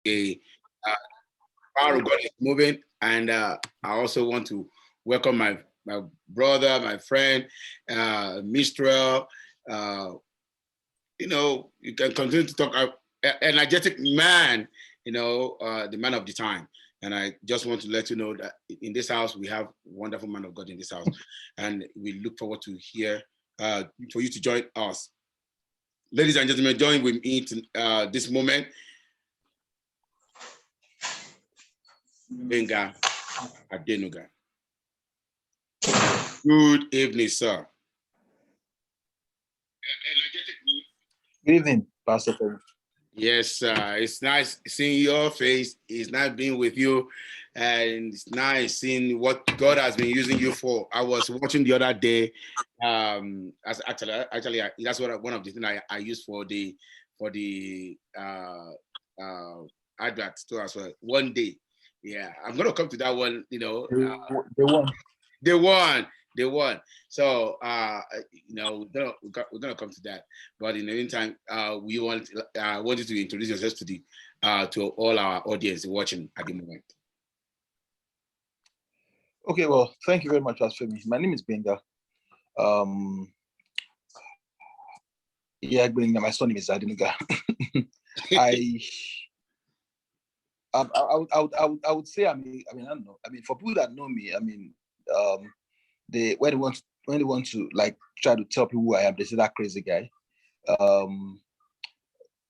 the power of God is moving. And I also want to welcome my brother, my friend, Mistral. You can continue to talk. Energetic man, the man of the time. And I just want to let you know that in this house, we have wonderful man of God in this house. And we look forward to hear, for you to join us. Ladies and gentlemen, join with me to, this moment. Gbenga Adenuga. Good evening, sir. Good evening, Pastor Femi. Yes, it's nice seeing your face. It's nice being with you. And it's nice seeing what God has been using you for. I was watching the other day. As actually, that's what one of the things I used for the advert too as well. One day, yeah, I'm gonna come to that one. They won. So we're gonna come to that. But in the meantime, we want you to introduce yourself to all our audience watching at the moment. Okay, well, thank you very much, Pastor Femi. My name is Gbenga. Gbenga. My son name is Adenuga. I would say I don't know. For people that know me, when they want to like try to tell people who I am, they say that crazy guy.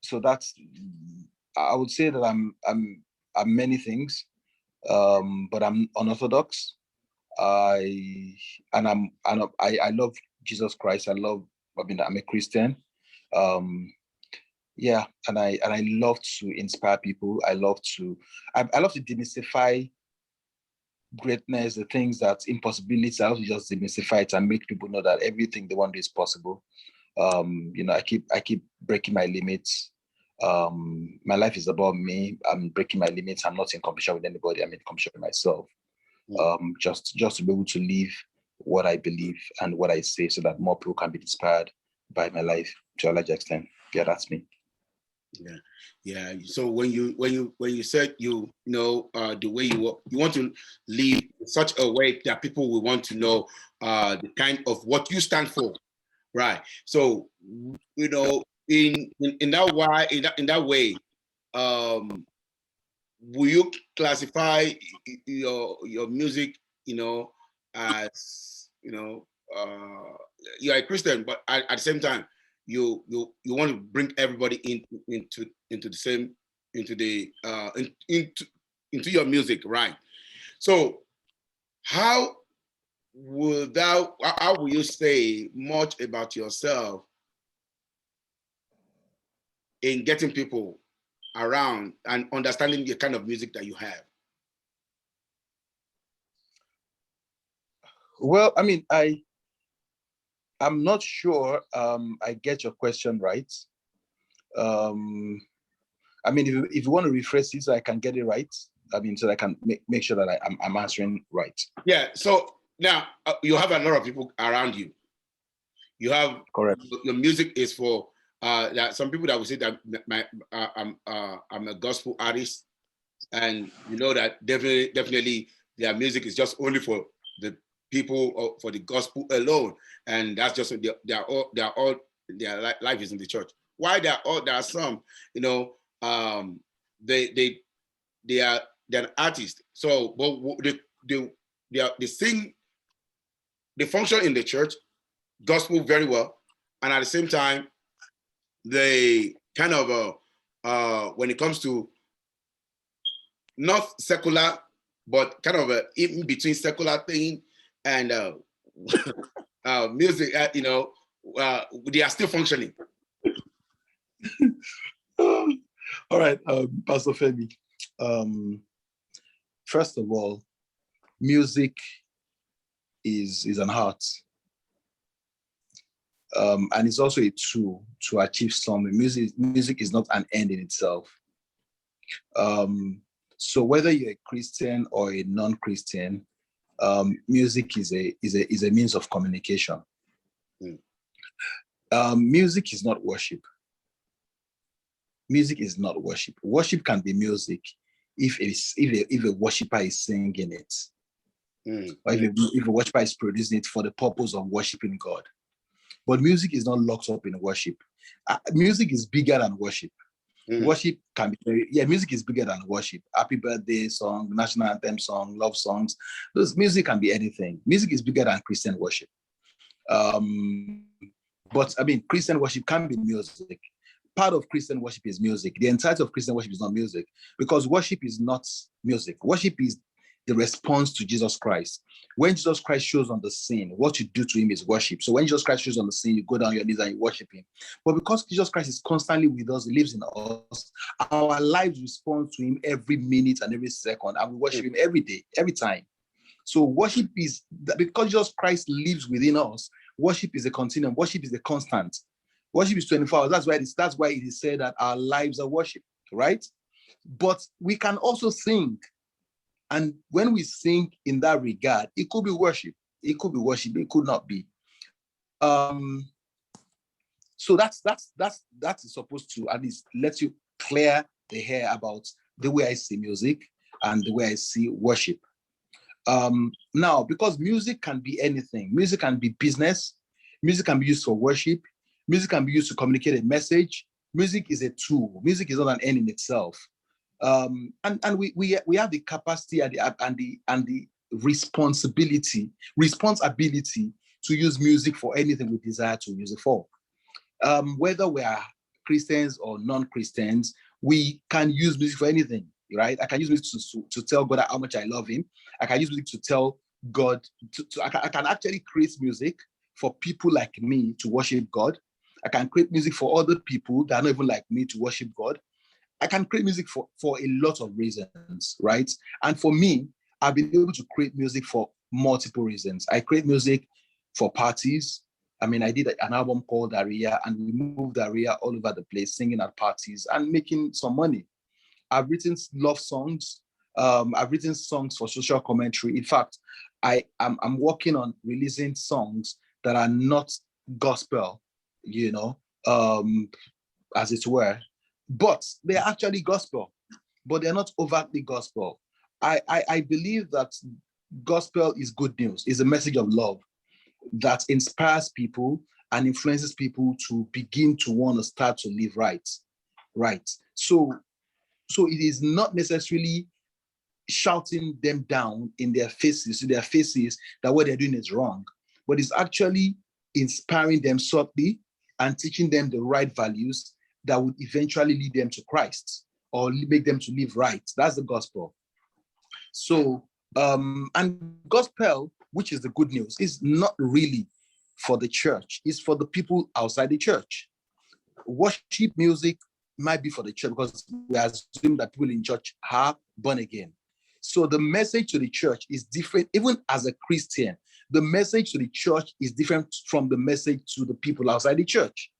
So that's, I would say that I'm many things, but I'm unorthodox. I love Jesus Christ. I'm a Christian. And I love to inspire people. I love to demystify greatness, the things that's impossibilities. I love to just demystify it and make people know that everything they want to do is possible. I keep breaking my limits. My life is about me. I'm breaking my limits. I'm not in competition with anybody. I'm in competition with myself. Just to be able to live what I believe and what I say, so that more people can be inspired by my life to a large extent. Yeah, that's me. Yeah. So when you said the way you want to live in such a way that people will want to know the kind of what you stand for, right? So in that way, will you classify your music, as you're a Christian, but at the same time you want to bring everybody into the same into your music, right? So how will you say much about yourself in getting people around and understanding the kind of music that you have? Well, I'm not sure I get your question right. If you want to rephrase it so I can get it right, so I can make sure that I'm answering right. Yeah. So now you have a lot of people around you. You have correct. Your music is for that some people that will say that I'm a gospel artist, and that definitely their music is just only for the people or for the gospel alone, and that's just their life is in the church. Why there are some they're artists, so but they sing, they function in the church gospel very well, and at the same time they kind of when it comes to not secular but kind of in between secular thing and music, they are still functioning. All right, Pastor Femi. First of all, music is an art. And it's also a tool to achieve something. Music is not an end in itself. So whether you're a Christian or a non-Christian, music is a means of communication. Music is not worship. music is not worship. Worship can be music if a worshiper is singing it, or if a worshiper is producing it for the purpose of worshiping God. But music is not locked up in worship. Music is bigger than worship. Worship can be music is bigger than worship. Happy birthday song, national anthem song, love songs. Those music can be anything. Music is bigger than Christian worship. But I mean, Christian worship can be music. Part of Christian worship is music. The entirety of Christian worship is not music, because worship is not music. Worship is the response to Jesus Christ. When Jesus Christ shows on the scene, what you do to him is worship. So when Jesus Christ shows on the scene, you go down your knees and you worship him. But because Jesus Christ is constantly with us, he lives in us, our lives respond to him every minute and every second, and we worship him every day, every time. So worship is, because Jesus Christ lives within us, worship is a continuum. Worship is a constant. Worship is 24 hours. That's why it is said that our lives are worship, right? But we can also sing. And when we sing in that regard, it could be worship. It could be worship. It could not be. So that's supposed to at least let you clear the hair about the way I see music and the way I see worship. Now, because music can be anything. Music can be business. Music can be used for worship. Music can be used to communicate a message. Music is a tool. Music is not an end in itself. And we have the capacity and the responsibility to use music for anything we desire to use it for. Whether we are Christians or non-Christians, we can use music for anything, right? I can use music to tell God how much I love him. I can use music to tell God, I can actually create music for people like me to worship God. I can create music for other people that are not even like me to worship God. I can create music for a lot of reasons, right? And for me, I've been able to create music for multiple reasons. I create music for parties. I mean, I did an album called Aria, and we moved Aria all over the place, singing at parties and making some money. I've written love songs. I've written songs for social commentary. In fact, I'm working on releasing songs that are not gospel, as it were, but they're actually gospel, but they're not overtly gospel. I believe that gospel is good news, is a message of love that inspires people and influences people to begin to want to start to live right. So it is not necessarily shouting them down in their faces, that what they're doing is wrong, but it's actually inspiring them subtly and teaching them the right values that would eventually lead them to Christ or make them to live right. That's the gospel. So, and gospel, which is the good news, is not really for the church. It's for the people outside the church. Worship music might be for the church because we assume that people in church are born again. So the message to the church is different. Even as a Christian, the message to the church is different from the message to the people outside the church.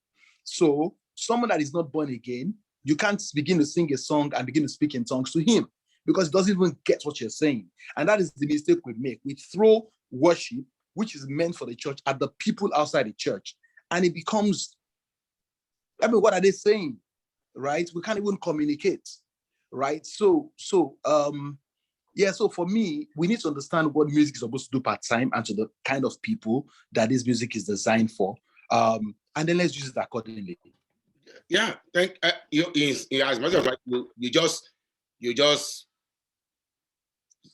So someone that is not born again, you can't begin to sing a song and begin to speak in tongues to him because he doesn't even get what you're saying. And that is the mistake we make. We throw worship, which is meant for the church, at the people outside the church. And it becomes, what are they saying? Right? We can't even communicate. Right? So for me, we need to understand what music is supposed to do part-time and to the kind of people that this music is designed for. And then let's use it accordingly. Yeah, thank you. As a matter of fact, you just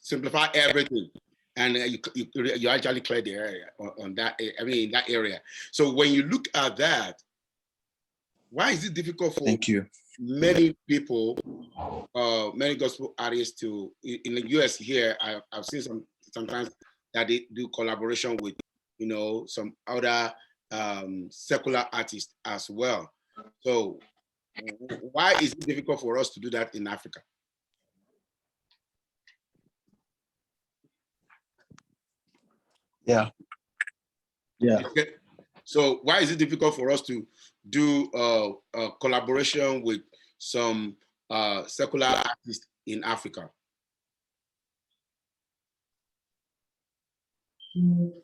simplify everything, and you actually clear the area on that. I mean, in that area. So when you look at that, why is it difficult for many people, many gospel artists in the US here? I've seen sometimes that they do collaboration with, some other secular artists as well. So why is it difficult for us to do that in Africa? Yeah. Okay. So why is it difficult for us to do a collaboration with some secular artists in Africa?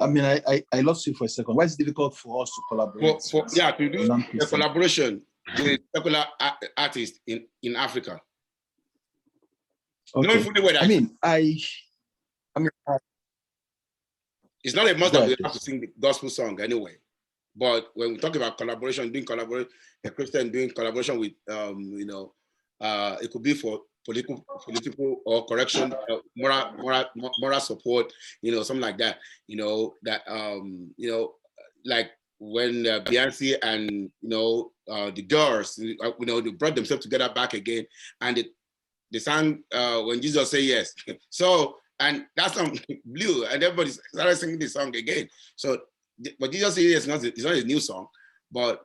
I mean, I lost you for a second. Why is it difficult for us to collaborate? To do a collaboration with secular artists in Africa? Okay. Knowing fully well that it's not a must that we have to sing the gospel song anyway. But when we talk about collaboration, a Christian doing collaboration with, it could be for political or correction, moral support, something like that. Like when Beyonce and the Doors, they brought themselves together back again, and they sang When Jesus Say Yes. So, and that song blew, and everybody started singing the song again. So, but Jesus Say Yes it's not a new song, but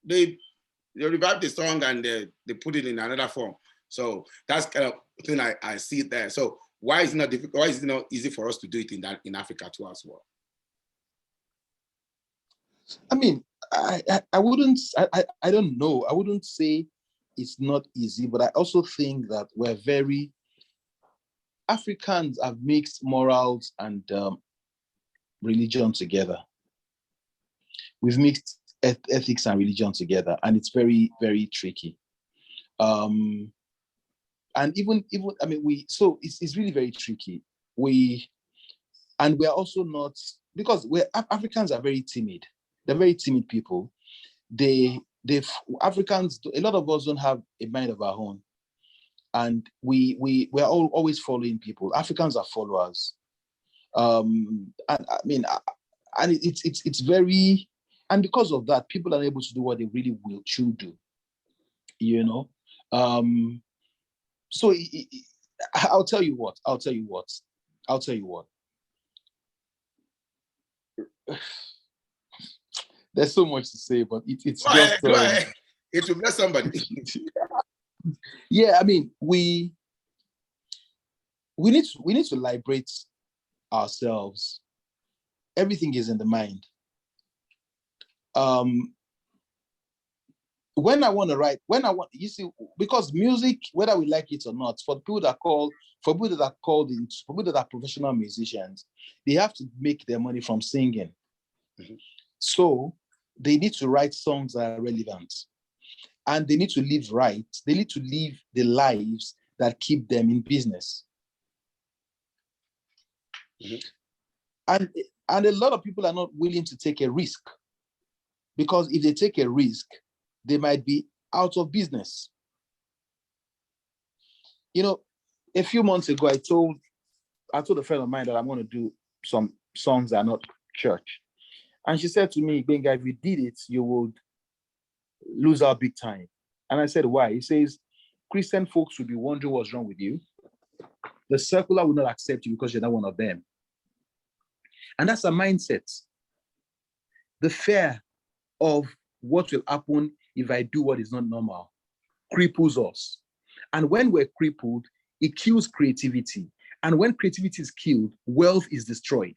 they revived the song and they put it in another form. So that's kind of thing I see it there. So why is it not difficult? Why is it not easy for us to do it in Africa too as well? I mean, I wouldn't, I don't know. I wouldn't say it's not easy, but I also think that Africans have mixed morals and religion together. We've mixed ethics and religion together, and it's very, very tricky. And even I mean, it's really very tricky. We're also not, because Africans are very timid. They're very timid people. Africans, a lot of us don't have a mind of our own, and we're always following people. Africans are followers. And I mean, and it's very, and because of that, people are able to do what they really should do. So I'll tell you what. There's so much to say, but it's go just ahead. It will bless somebody. Yeah, I mean, we need to liberate ourselves. Everything is in the mind. When I want to write, you see, because music, whether we like it or not, for people that are professional musicians, they have to make their money from singing. Mm-hmm. So they need to write songs that are relevant, and they need to live right. They need to live the lives that keep them in business. Mm-hmm. And a lot of people are not willing to take a risk, because if they take a risk, they might be out of business. A few months ago, I told a friend of mine that I'm going to do some songs that are not church. And she said to me, Gbenga, if you did it, you would lose out big time. And I said, why? He says, Christian folks will be wondering what's wrong with you. The secular will not accept you because you're not one of them. And that's a mindset. The fear of what will happen if I do what is not normal cripples us. And when we're crippled, it kills creativity. And when creativity is killed, wealth is destroyed,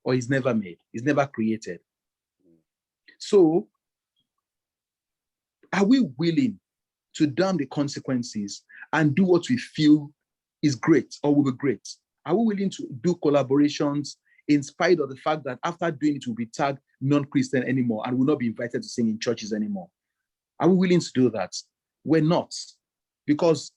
or is never made, is never created. So, are we willing to damn the consequences and do what we feel is great or will be great? Are we willing to do collaborations in spite of the fact that after doing it, we'll be tagged non-Christian anymore and will not be invited to sing in churches anymore? Are we willing to do that? We're not, because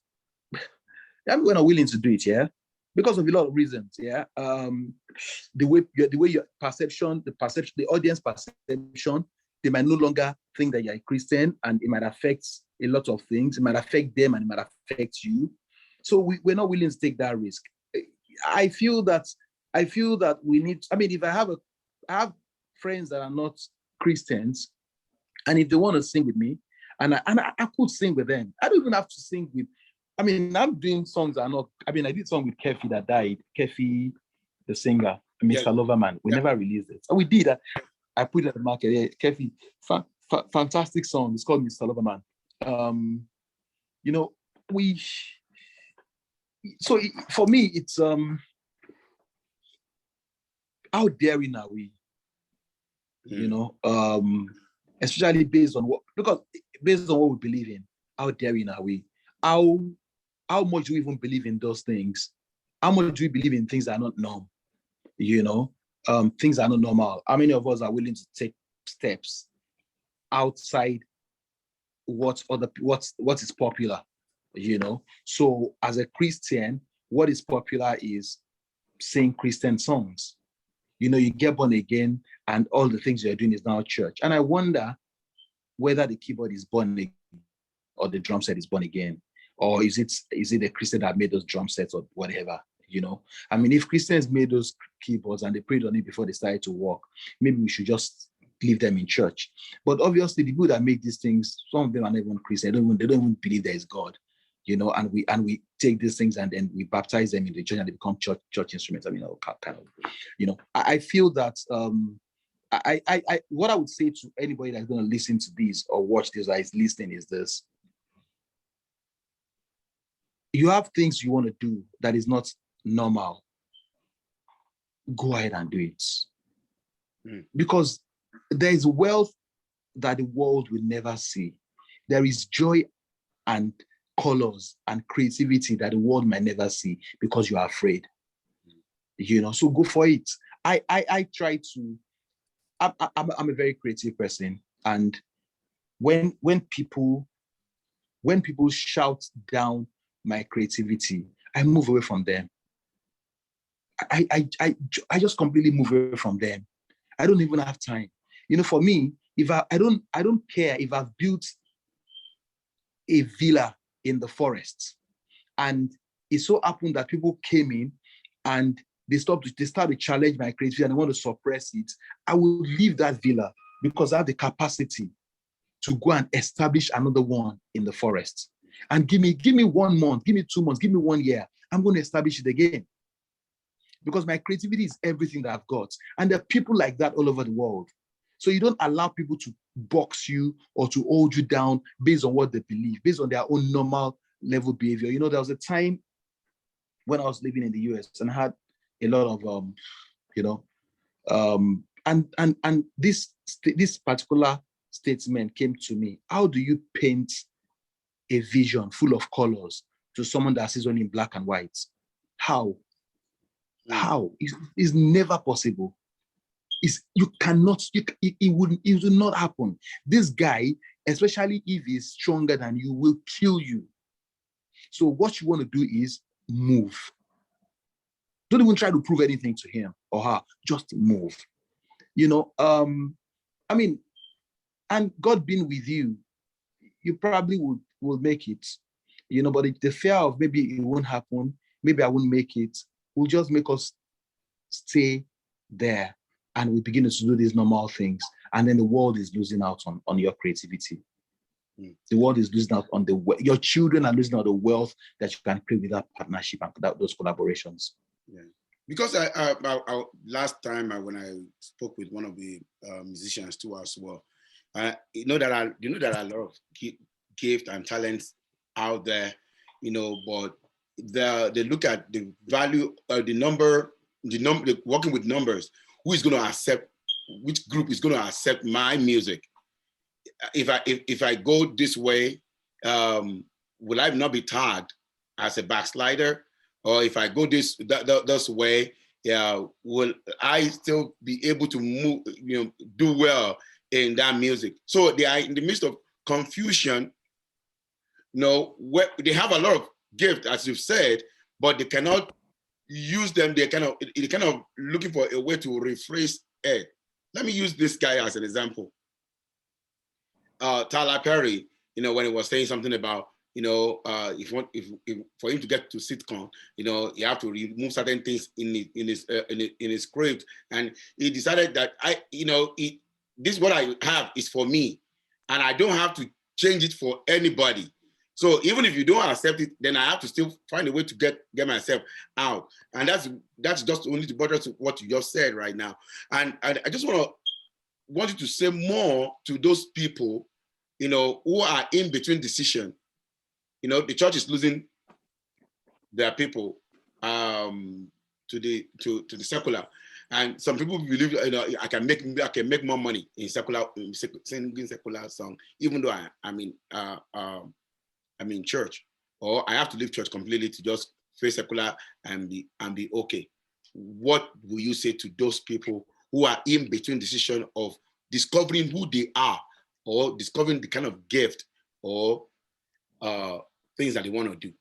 we're not willing to do it, yeah? Because of a lot of reasons, yeah? The way your perception, the audience perception, they might no longer think that you're a Christian, and it might affect a lot of things. It might affect them and it might affect you. So we're not willing to take that risk. I feel that we need, I mean, if I have friends that are not Christians, and if they want to sing with me, and I could sing with them. I don't even have to sing with, I mean, I'm doing songs that are not, I mean, I did a song with Kefi that died, Kefi, the singer, Mr. Loverman. We never released it. We did. I put it at the market. Yeah, Kefi, fantastic song. It's called Mr. Loverman. So for me, it's, how daring are we? Especially based on what we believe in. How daring are we? How much do we even believe in those things? How much do we believe in things that are not normal? Things that are not normal. How many of us are willing to take steps outside what is popular, you know. So as a Christian, what is popular is sing Christian songs. You know, you get born again and all the things you're doing is now church. And I wonder whether the keyboard is born again or the drum set is born again, or is it a Christian that made those drum sets or whatever, you know. I mean, if Christians made those keyboards and they prayed on it before they started to work, maybe we should just leave them in church. But obviously the people that make these things, some of them are not even Christian. They don't even believe there is God, you know, and we take these things and then we baptize them in the church and they become church instruments. I mean, kind of, you know, I feel that I what I would say to anybody that's going to listen to this or watch this or is listening is this: you have things you want to do that is not normal, go ahead and do it. Because there is wealth that the world will never see. There is joy and colors and creativity that the world might never see because you are afraid. You know, so go for it. I try to. I'm a very creative person, and when people shout down my creativity, I move away from them. I just completely move away from them. I don't even have time. You know, for me, if I don't care if I've built a villa in the forest, and it so happened that people came in and they start to challenge my creativity and they want to suppress it, I will leave that villa because I have the capacity to go and establish another one in the forest. And give me 1 month, give me 2 months, give me 1 year. I'm going to establish it again. Because my creativity is everything that I've got. And there are people like that all over the world. So you don't allow people to box you or to hold you down based on what they believe, based on their own normal level behavior. You know, there was a time when I was living in the US and I had a lot of, and this particular statement came to me. How do you paint a vision full of colors to someone that sees only in black and white? How? How? It's never possible. You cannot, it will not happen. This guy, especially if he's stronger than you, will kill you. So what you want to do is move. Don't even try to prove anything to him or her. Just move. You know, I mean, and God being with you, you probably will make it. You know, but the fear of maybe it won't happen, maybe I won't make it, will just make us stay there and we begin to do these normal things. And then the world is losing out on your creativity. The world is losing out on your children are losing out the wealth that you can create with that partnership and those collaborations. Yeah, because I last time when I spoke with one of the musicians too as well, you know there are a lot of gift and talents out there, you know, but they look at the value, the number, working with numbers. Who is going to accept? Which group is going to accept my music? If I go this way, will I not be tagged as a backslider? Or if I go this way, will I still be able to move, do well in that music? So they are in the midst of confusion. Where they have a lot of gift, as you've said, but they cannot use them. They're kind of looking for a way to rephrase it. Let me use this guy as an example. Tyler Perry, when he was saying something about, if for him to get to sitcom, you have to remove certain things in his script, and he decided that this what I have is for me, and I don't have to change it for anybody. So even if you don't accept it, then I have to still find a way to get myself out, and that's just only to buttress what you just said right now. And I just want you to say more to those people, who are in between decision. The church is losing their people to the secular, and some people believe I can make more money in singing secular song, even though I'm in church, or I have to leave church completely to just face secular and be okay. What will you say to those people who are in between decision of discovering who they are or discovering the kind of gift or things that they want to do?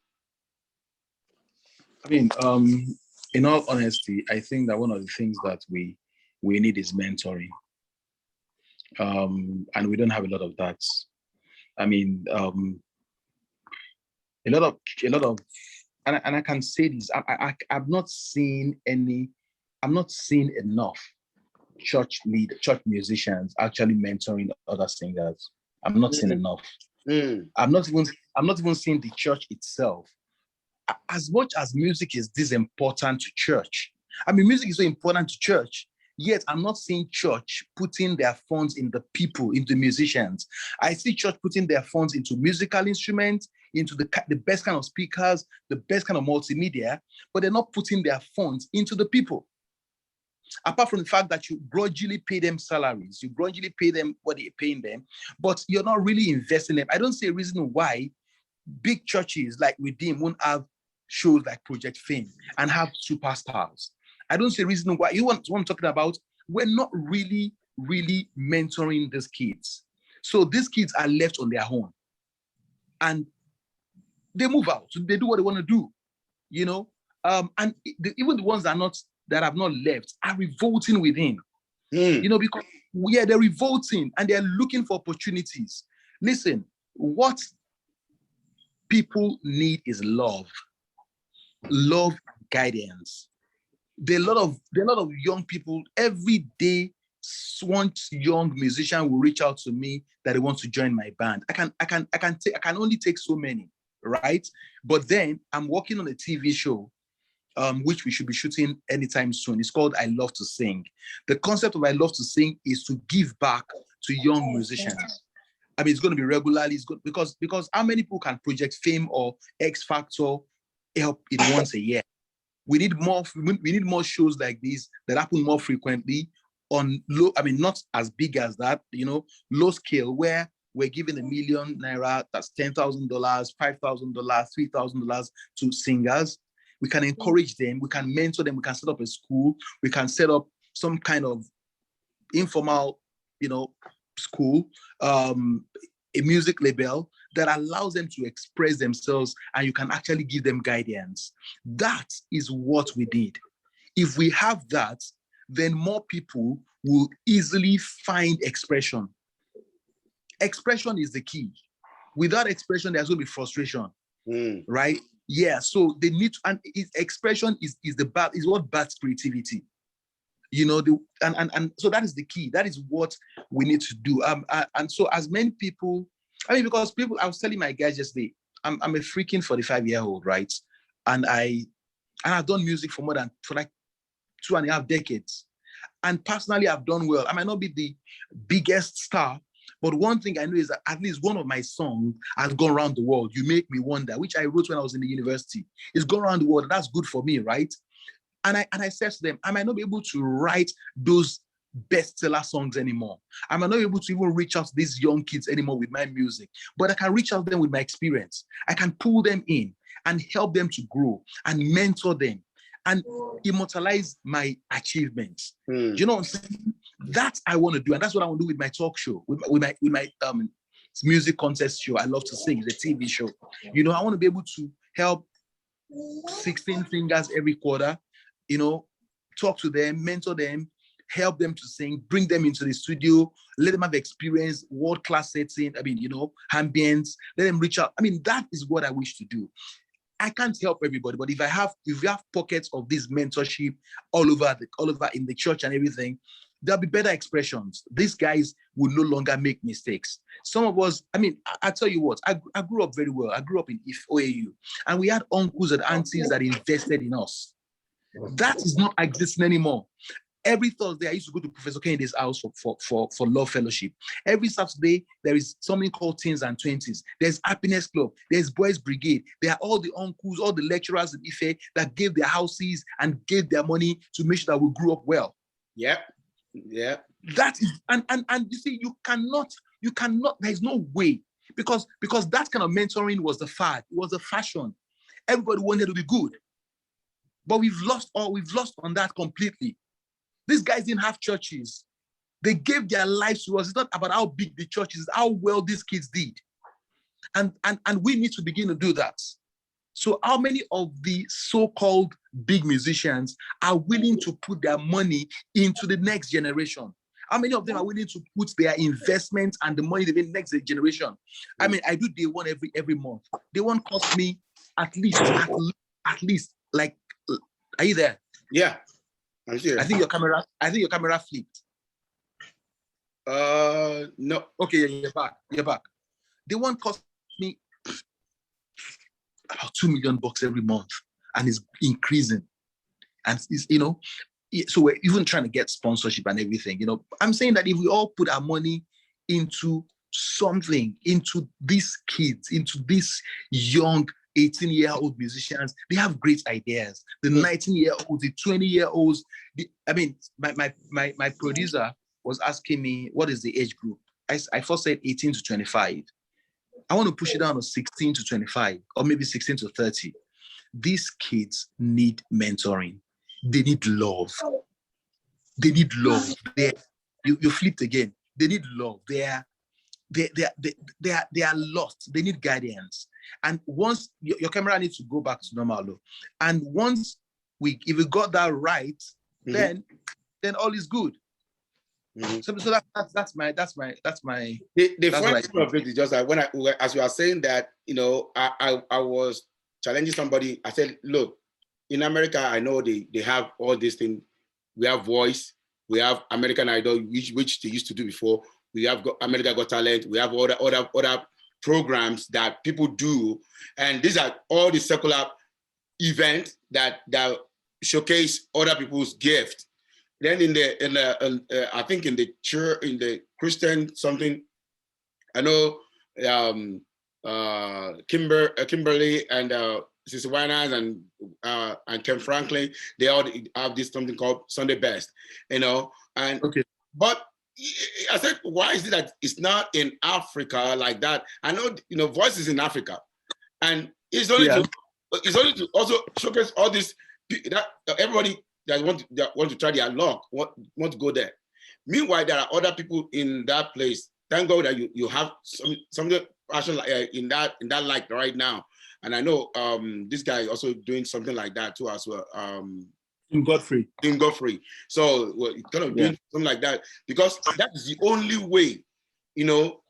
I mean, in all honesty, I think that one of the things that we need is mentoring, and we don't have a lot of that. I mean, a lot of, and I can say this. I've not seen any. I'm not seeing enough church musicians actually mentoring other singers. I'm not seeing enough. I'm not even seeing the church itself. As much as music is this important to church, I mean, music is so important to church, yet I'm not seeing church putting their funds in the people, into musicians. I see church putting their funds into musical instruments, into the best kind of speakers, the best kind of multimedia, but they're not putting their funds into the people. Apart from the fact that you grudgingly pay them salaries, you grudgingly pay them what they're paying them, but you're not really investing in them. I don't see a reason why big churches like Redeem won't have shows like Project Fame and have superstars. I don't see a reason why. You want what I'm talking about? We're not really mentoring these kids. So these kids are left on their own. And they move out. So they do what they want to do, you know? And even the ones that have not left are revolting within. You know, because they're revolting and they're looking for opportunities. Listen, what people need is love, guidance. There are a lot of young people every day. One young musician will reach out to me that they want to join my band. I can only take so many, right? But then I'm working on a TV show, which we should be shooting anytime soon. It's called I Love to Sing. The concept of I Love to Sing is to give back to young musicians. I mean, it's going to be regularly. It's good because how many people can Project Fame or X Factor help in once a year? We need more. We need more shows like this that happen more frequently on low. I mean, not as big as that. You know, low scale where we're giving ₦1 million, that's $10,000, $5,000, $3,000 to singers. We can encourage them. We can mentor them. We can set up a school. We can set up some kind of informal, school, a music label that allows them to express themselves, and you can actually give them guidance. That is what we need. If we have that, then more people will easily find expression. Expression is the key. Without expression, there's going to be frustration, right? Yeah. So they need to, and expression is what bats creativity. And so that is the key. That is what we need to do. And so as many people, I mean, because people, I was telling my guys yesterday, I'm a freaking 45-year-old, right? And I've done music for like 2.5 decades. And personally, I've done well. I might not be the biggest star, but one thing I know is that at least one of my songs has gone around the world. You Make Me Wonder, which I wrote when I was in the university. It's gone around the world. And that's good for me, right? And I said to them, I might not be able to write those bestseller songs anymore. I might not be able to even reach out to these young kids anymore with my music, but I can reach out to them with my experience. I can pull them in and help them to grow and mentor them and immortalize my achievements. You know what I'm saying? That I want to do, and that's what I want to do with my talk show, with my music contest show. I Love to Sing, the TV show. I want to be able to help 16 singers every quarter. Talk to them, mentor them, help them to sing, bring them into the studio, let them have experience, world-class setting, ambience, let them reach out. I mean, that is what I wish to do. I can't help everybody, but if we have pockets of this mentorship all over in the church and everything, there'll be better expressions. These guys will no longer make mistakes. Some of us, I tell you what, I grew up very well. I grew up in OAU, and we had uncles and aunties that invested in us. That is not existing anymore. Every Thursday, I used to go to Professor Kennedy's house for Love Fellowship. Every Saturday, there is something called Teens and Twenties. There's Happiness Club. There's Boys Brigade. There are all the uncles, all the lecturers in Ife that gave their houses and gave their money to make sure that we grew up well. Yeah. That is, and you see, you cannot, there's no way, because that kind of mentoring was the fad. It was the fashion. Everybody wanted to be good. But we've lost on that completely. These guys didn't have churches. They gave their lives to us. It's not about how big the church is, how well these kids did. And we need to begin to do that. So how many of the so-called big musicians are willing to put their money into the next generation? How many of them are willing to put their investment and the money in the next generation? I mean, I do day one every month. Day one cost me at least, like, are you there? Yeah, I'm here. I think your camera flipped. No. Okay, you're back. Day one cost me about $2 million every month, and it's increasing. And it's, so we're even trying to get sponsorship and everything. I'm saying that if we all put our money into something, into these kids, into these young 18-year-old musicians, they have great ideas. The 19-year-olds, the 20-year-olds. I mean, my producer was asking me, what is the age group? I first said 18 to 25. I want to push it down to 16 to 25, or maybe 16 to 30. These kids need mentoring. They need love. They need love. You flipped again. They need love. They are lost. They need guidance. And once your camera needs to go back to normal, and once if we got that right, then all is good. So that's my. The funny thing of it is just that as you are saying that, I was challenging somebody. I said, look, in America, I know they have all these things. We have Voice, we have American Idol, which they used to do before. We have America Got Talent. We have other programs that people do, and these are all the secular events that showcase other people's gift. Then I think in the church, in the Christian something, I know Kimberly and Sister Winans and Ken Franklin, they all have this something called Sunday Best, and okay. But I said, why is it that it's not in Africa like that? I know, Voice is in Africa, and it's only to also showcase all this that everybody that want to try their luck want to go there. Meanwhile, there are other people in that place. Thank God that you have something passion in that light right now. And I know this guy is also doing something like that too as well. Tim Godfrey. So kind of doing something like that, because that is the only way,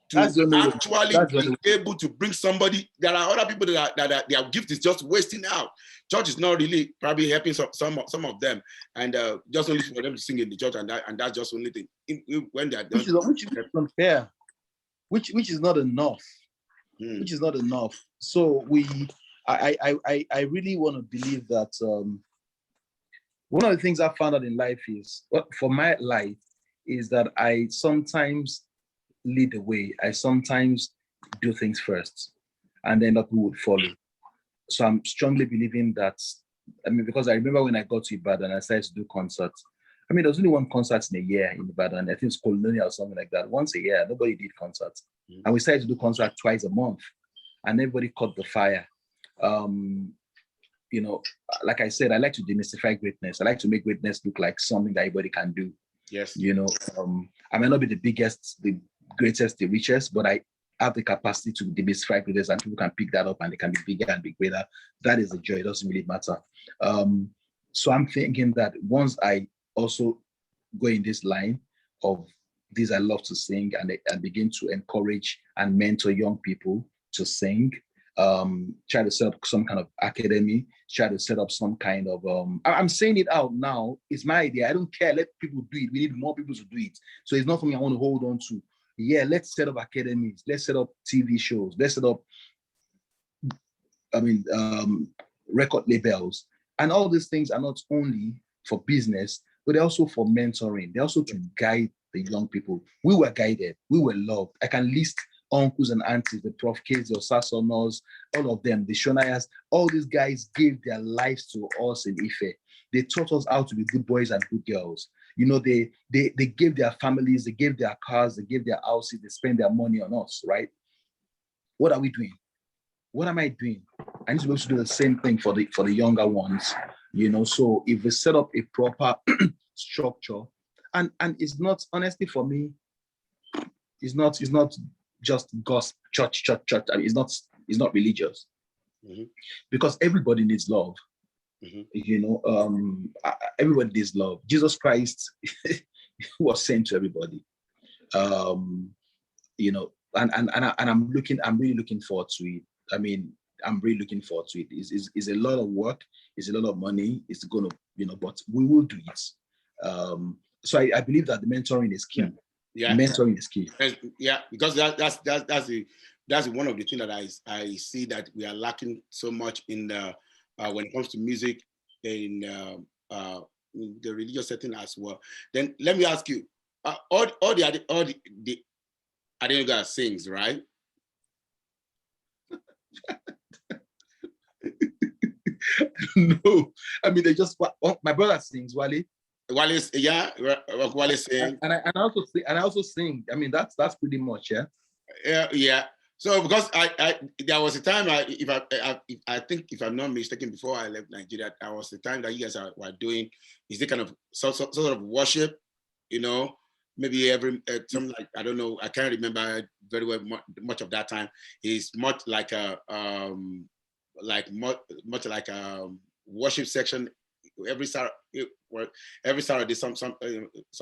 to actually be able to bring somebody. There are other people that their gift is just wasting out. Church is not really probably helping some of them, and just only for them to sing in the church, and that's just only thing when they are done. Which is unfair, which is not enough. Which is not enough. So I really want to believe that one of the things I found out in life is, for my life, is that I sometimes lead the way. I sometimes do things first, and then people would follow. So I'm strongly believing that. I mean, because I remember when I got to Ibadan, I started to do concerts. I mean, there was only one concert in a year in Ibadan. I think it's Colonial or something like that. Once a year, nobody did concerts. And we started to do concerts twice a month, and everybody caught the fire. Like I said, I like to demystify greatness. I like to make greatness look like something that everybody can do. Yes. I may not be the biggest, the greatest, the richest, but I have the capacity to demystify greatness, and people can pick that up and they can be bigger and be greater. That is the joy. It doesn't really matter. So I'm thinking that once I also go in this line of these, I love to sing, and begin to encourage and mentor young people to sing, try to set up some kind of academy, try to set up some kind of, I'm saying it out now, it's my idea. I don't care, let people do it. We need more people to do it. So it's not something I want to hold on to. Yeah, let's set up academies, let's set up TV shows, let's set up, record labels. And all these things are not only for business, but they're also for mentoring. They're also to guide the young people. We were guided, we were loved. I can list uncles and aunties, the Prof. K's, the Osasonos, all of them, the Shonayas, all these guys gave their lives to us in Ife. They taught us how to be good boys and good girls. They gave their families, they gave their cars, they gave their houses, they spend their money on us, right? What are we doing? What am I doing? I need to be able to do the same thing for the younger ones, So if we set up a proper structure, and it's not, honestly, for me, it's not just gospel, church. I mean, it's not religious, because everybody needs love. Everybody needs love. Jesus Christ was sent to everybody. I'm really looking forward to it. I mean, I'm really looking forward to it. It's a lot of work. It's a lot of money. It's gonna, but we will do it. So I believe that the mentoring is key. Yeah. Mentoring is key. Yeah, because that's one of the things that I see that we are lacking so much in the when it comes to music in the religious setting as well. Then let me ask you, all the Adenuga sings, right? No, I mean, they just, my brother sings, Wale. Wale, yeah, Wale sings. And I also sing. I mean, that's pretty much, yeah. Yeah. So because there was a time I think if I'm not mistaken, before I left Nigeria, there was the time that you guys were doing is the kind of sort of worship, maybe every something like, I don't know, I can't remember very well much of that time. It's much like a much like a worship section every Saturday, something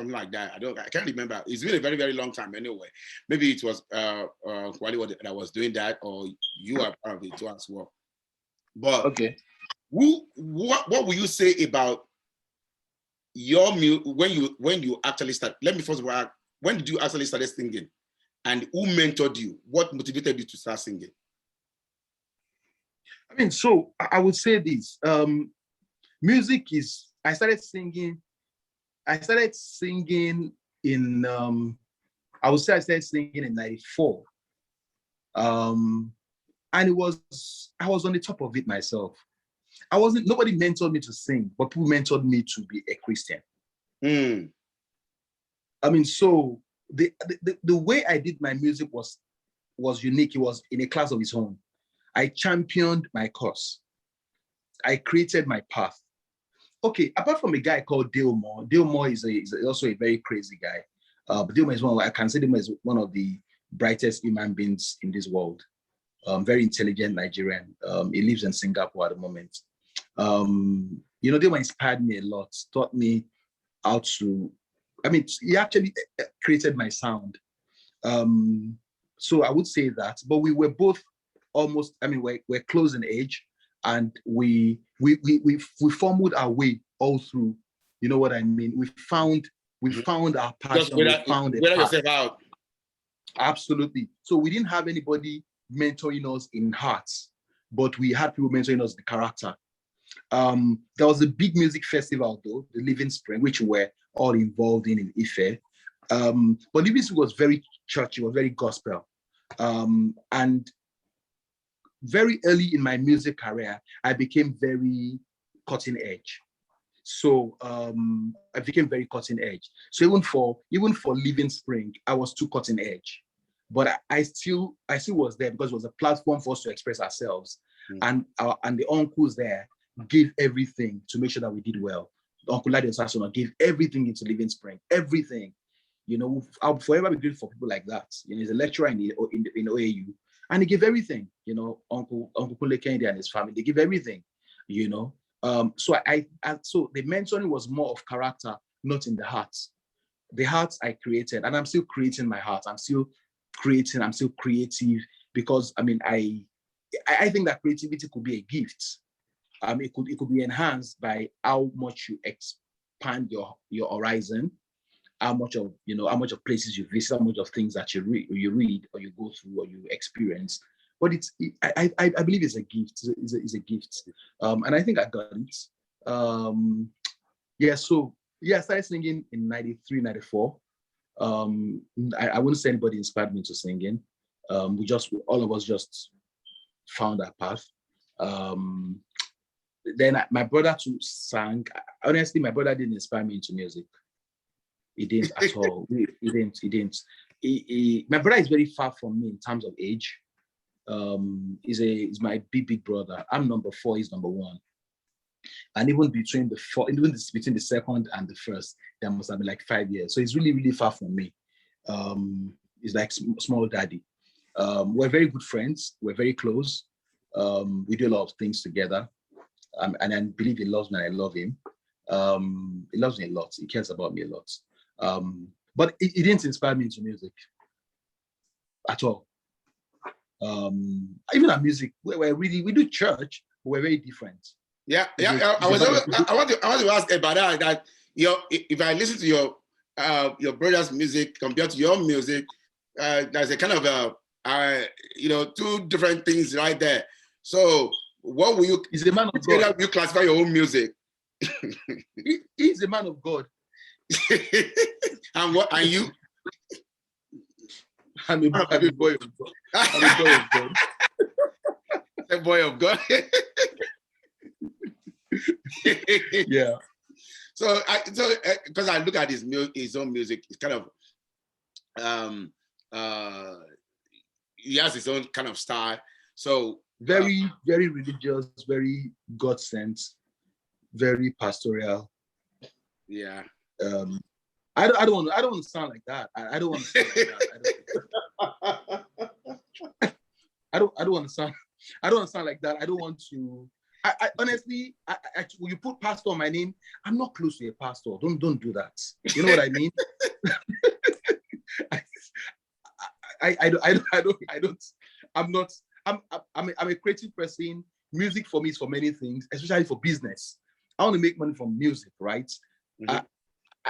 like that. I can't remember. It's been a very, very long time anyway. Maybe it was Kwali that was doing that, or you are part of it too as well. But okay, what will you say about your music when you actually start? Let me first of all, when did you actually start singing, and who mentored you? What motivated you to start singing? I mean, so I would say this. Music is, I started singing in I would say I started singing in 94. And I was on the top of it myself. Nobody mentored me to sing, but people mentored me to be a Christian. I mean, so the way I did my music was unique. It was in a class of its own. I championed my cause. I created my path. Okay, apart from a guy called Dale Moore is also a very crazy guy. But Dale Moore is I consider him as one of the brightest human beings in this world. Very intelligent Nigerian. He lives in Singapore at the moment. Dale Moore inspired me a lot, taught me how to, he actually created my sound. So I would say that, but we were both almost, we're close in age, and we fumbled our way all through. You know what I mean? We found our passion. We found yourself out. Absolutely. So we didn't have anybody mentoring us in hearts, but we had people mentoring us in character. There was a big music festival though, the Living Spring, which we were all involved in Ife. But Living Spring was very churchy, was very gospel. And very early in my music career, I became very cutting edge. So I became very cutting edge. So even for Living Spring, I was too cutting edge. But I still was there because it was a platform for us to express ourselves. And the uncles there gave everything to make sure that we did well. Uncle Ladi Osasuna gave everything into Living Spring, everything. I'll forever be grateful for people like that. He's a lecturer in OAU, and he gave everything. Uncle Kule Kennedy and his family, they give everything. So so the mentoring was more of character, not in the hearts. The hearts I created, and I'm still creating my heart. I'm still creating. I'm still creative because I think that creativity could be a gift. It could be enhanced by how much you expand your horizon, how much of places you visit, how much of things that you read or you go through or you experience. But I believe it's a gift. It's a gift, and I think I got it. I started singing in 93, 94. I wouldn't say anybody inspired me to singing. All of us just found our path. Then my brother too sang. Honestly, my brother didn't inspire me into music. He didn't at all. He didn't. My brother is very far from me in terms of age. He's my big brother. I'm number 4. He's number 1. And even between the second and the first, there must have been like 5 years. So he's really, really far from me. He's like small daddy. We're very good friends. We're very close. We do a lot of things together. And I believe he loves me and I love him. He loves me a lot. He cares about me a lot. But it didn't inspire me into music at all. Even our music, we do church, but we're very different. Yeah. I want to ask about that. That if I listen to your brother's music compared to your music, there's a kind of two different things right there. So what will you? He's a man of God. How you classify your own music? He's a man of God. And what? And you? I'm a boy of God. I'm a boy of God. A boy of God. Yeah. So because I look at his own music, it's kind of he has his own kind of style. So very religious, very God sent, very pastoral. Yeah. I don't want to sound like that. I don't want to sound like that. I don't want to sound like that. I don't want to. I honestly, when you put pastor on my name, I'm not close to a pastor. Don't do that. You know what I mean? I'm a creative person. Music for me is for many things, especially for business. I want to make money from music, right? Mm-hmm.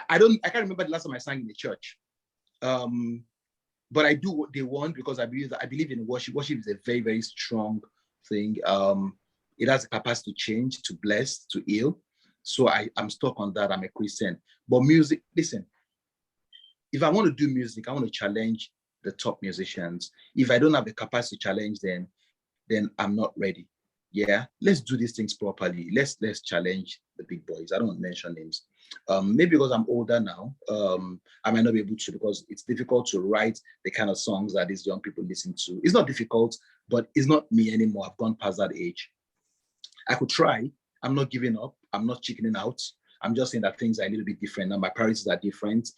I can't remember the last time I sang in a church. But I do what they want because I believe in worship. Worship is a very, very strong thing. It has the capacity to change, to bless, to heal. So I'm stuck on that. I'm a Christian. But music, listen, if I want to do music, I want to challenge the top musicians. If I don't have the capacity to challenge them, then I'm not ready. Yeah, let's do these things properly. Let's challenge the big boys. I don't want to mention names. Maybe because I'm older now, I might not be able to, because it's difficult to write the kind of songs that these young people listen to. It's not difficult, but it's not me anymore. I've gone past that age. I could try. I'm not giving up. I'm not chickening out. I'm just saying that things are a little bit different now. My priorities are different.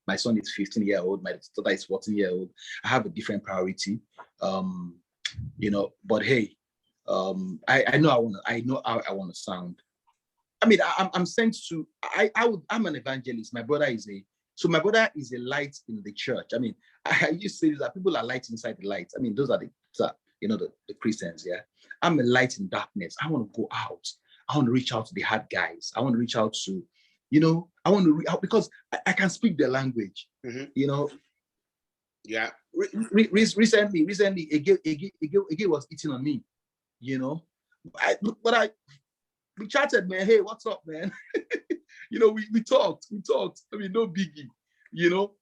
My son is 15-year-old. My daughter is 14-year-old. I have a different priority. But hey, I know how I want to sound. I mean, I'm sent to. I'm an evangelist. My brother is a light in the church. I mean, I used to say that people are light inside the light. I mean, those are the Christians. Yeah, I'm a light in darkness. I want to go out. I want to reach out to the hard guys. I want to reach out to, I want to reach out because I can speak their language. Mm-hmm. Yeah. Recently, a gay was eating on me. We chatted, man. Hey, what's up, man? We talked. I mean, no biggie,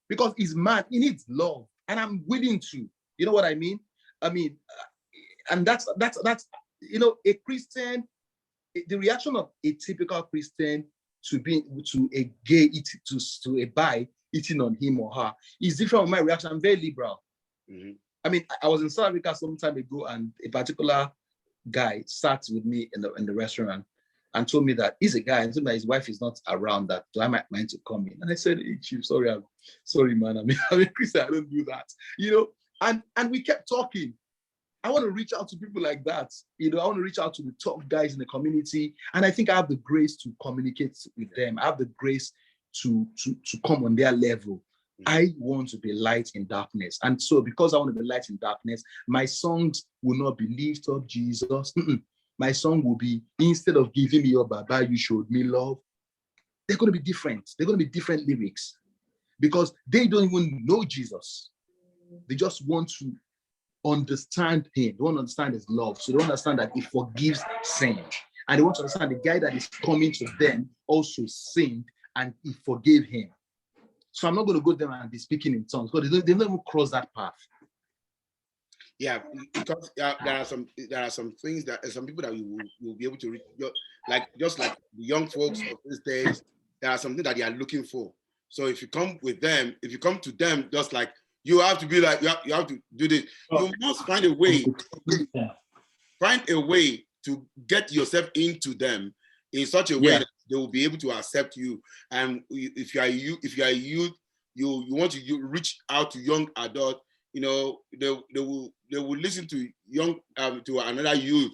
because he's mad. He needs love, and I'm willing to. You know what I mean? I mean, and that's a Christian. The reaction of a typical Christian to a gay to a bi eating on him or her is different from my reaction. I'm very liberal. Mm-hmm. I mean, I was in South Africa some time ago, and a particular guy sat with me in the restaurant and told me that he's a guy and told me that his wife is not around, that I might mind to come in. And I said, hey, Chief, sorry, man. I'm a Christian, I don't do that. And we kept talking. I want to reach out to people like that. I want to reach out to the top guys in the community. And I think I have the grace to communicate with them. I have the grace to come on their level. I want to be light in darkness. And so because I want to be light in darkness, my songs will not be lift up Jesus. My song will be, instead of giving me your Baba, you showed me love. They're going to be different. They're going to be different lyrics because they don't even know Jesus. They just want to understand him. They want to understand his love. So they understand that he forgives sin. And they want to understand the guy that is coming to them also sinned and he forgave him. So I'm not going to go there and be speaking in tongues because they don't even cross that path. Yeah, because there are some things that some people that you will be able to reach, just like the young folks of these days, there are something that they are looking for. So if you come to them, just like you have to be like you have to do this. You must find a way. Find a way to get yourself into them in such a way that they will be able to accept you. And if you are a youth, you want to reach out to young adults. they will listen to young to another youth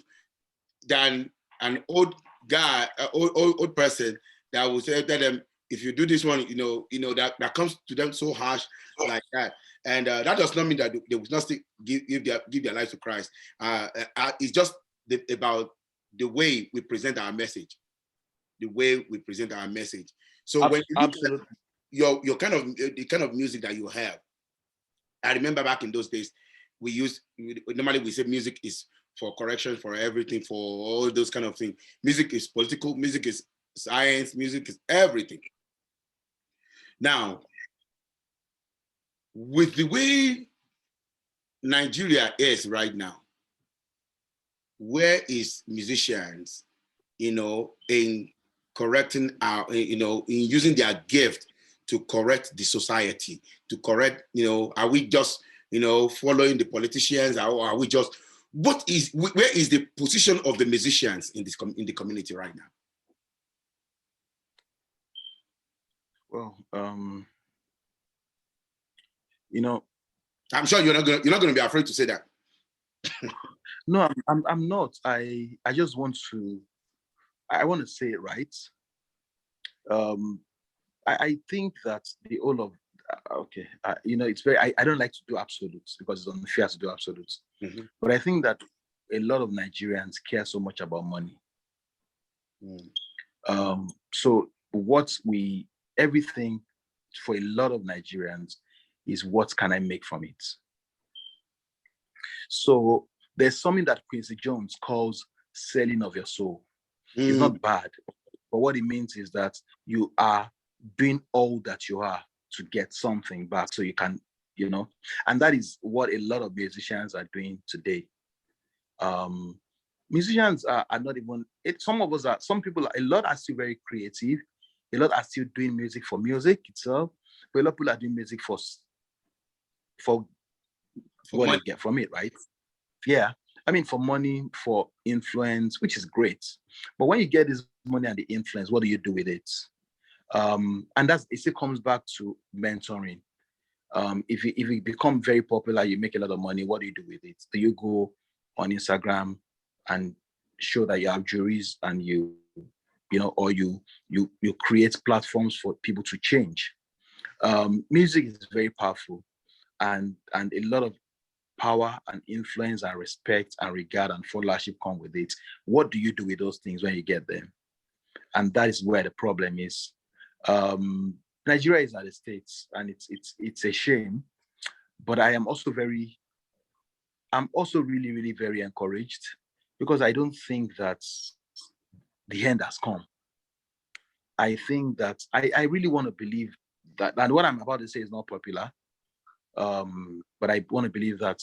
than an old guy, old person that will tell them, if you do this one, that comes to them so harsh like that. And that does not mean that they will not still give their lives to Christ. It's just about the way we present our message, the way we present our message. So when you look at your the kind of music that you have, I remember back in those days, normally we say music is for correction, for everything, for all those kind of things. Music is political, music is science, music is everything. Now, with the way Nigeria is right now, where is musicians, in correcting in using their gift to correct the society, to correct, are we just, following the politicians, or are we just, where is the position of the musicians in the community right now? Well, I'm sure you're not gonna be afraid to say that. No, I'm not. I just want to. I want to say it right. I think that the whole of okay, it's very. I don't like to do absolutes because it's unfair to do absolutes. Mm-hmm. But I think that a lot of Nigerians care so much about money. So everything for a lot of Nigerians is, what can I make from it? So there's something that Quincy Jones calls selling of your soul. It's not bad, but what it means is that you are doing all that you are to get something back so you can, and that is what a lot of musicians are doing today. Musicians are not even, some people, a lot are still very creative. A lot are still doing music for music itself, but a lot of people are doing music for what money. They get from it, right? Yeah. I mean, for money, for influence, which is great. But when you get this money and the influence, what do you do with it? And it still comes back to mentoring. If you become very popular, you make a lot of money, what do you do with it? Do you go on Instagram and show that you have juries, and or you create platforms for people to change? Music is very powerful, and a lot of power and influence and respect and regard and followership come with it. What do you do with those things when you get them? And that is where the problem is. Nigeria is at the States, and it's a shame. But I'm also really, really very encouraged, because I don't think that the end has come. I think that I really want to believe that, and what I'm about to say is not popular. But I want to believe that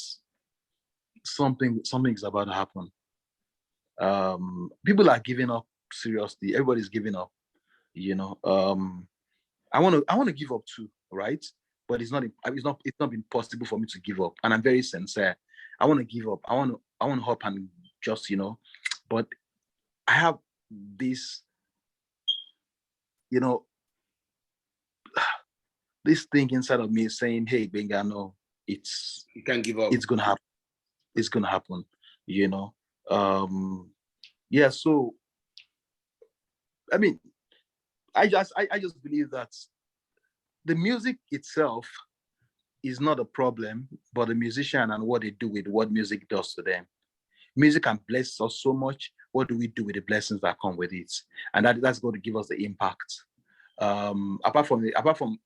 something's about to happen. People are giving up, seriously. Everybody's giving up. I want to give up too, right? But it's not been possible for me to give up, and I'm very sincere. I want to give up. I want to hop and just but I have this this thing inside of me saying, "Hey, Gbenga, no, you can't give up. It's gonna happen. It's gonna happen." Yeah. So, I mean, I just believe that the music itself is not a problem, but the musician and what they do with what music does to them. Music can bless us so much. What do we do with the blessings that come with it? And that's going to give us the impact. Apart from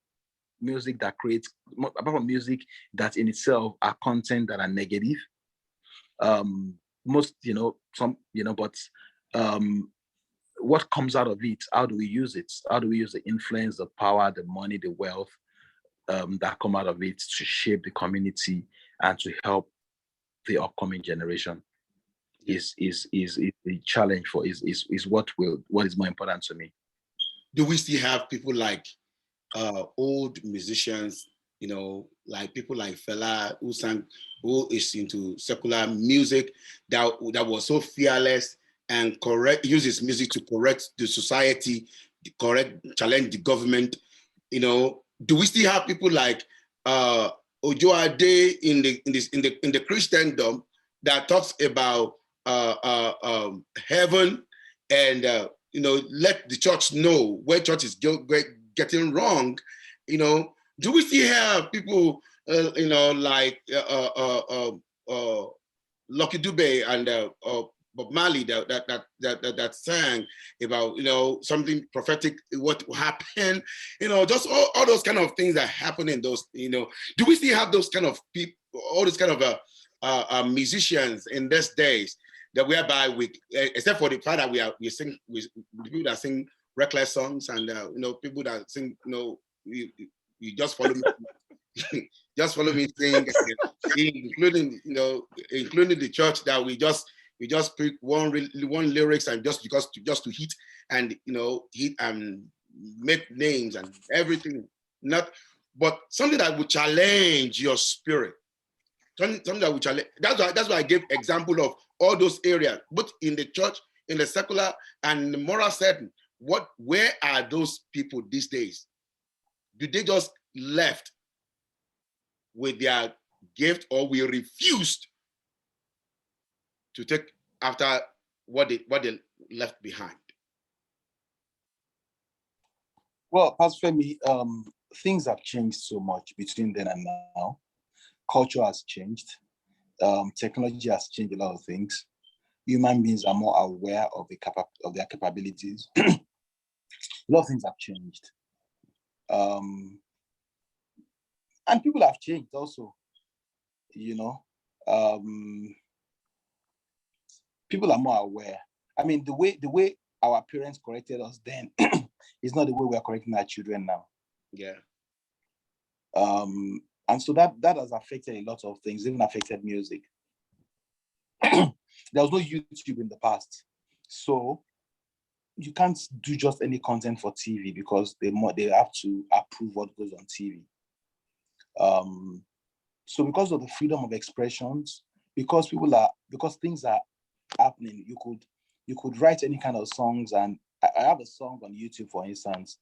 music that creates, apart from music that in itself are content that are negative. But what comes out of it? How do we use it? How do we use the influence, the power, the money, the wealth that come out of it to shape the community and to help the upcoming generation? Is the challenge for is what is more important to me. Do we still have people like old musicians, like people like Fela, who is into secular music, that was so fearless and uses music to correct the society, challenge the government? Do we still have people like Ojo Ade in the Christendom that talks about heaven and let the church know where church is getting wrong. Do we still have people like Lucky Dube and Bob Marley that sang about something prophetic, what happened, just all those kind of things that happen in those, do we still have those kind of people, all those kind of musicians in these days that whereby we, except for the fact that we sing, people that sing reckless songs and people that sing, you just follow me, just follow me sing, including the church that we just pick one lyrics and just to hit and hit and make names and everything, not but something that would challenge your spirit, something that would challenge. That's why I gave example of all those areas, both in the church, in the secular and the moral setting. Where are those people these days? Do they just left with their gift, or we refused to take after what they left behind? Well, Pastor Femi, things have changed so much between then and now. Culture has changed. Technology has changed a lot of things. Human beings are more aware of their capabilities. A lot of things have changed. And people have changed also, people are more aware. I mean, the way our parents corrected us then is not the way we are correcting our children now. Yeah. And so that has affected a lot of things, even affected music. There was no YouTube in the past, so you can't do just any content for TV because they have to approve what goes on TV. So because of the freedom of expressions, because things are happening, you could write any kind of songs. And I have a song on YouTube, for instance.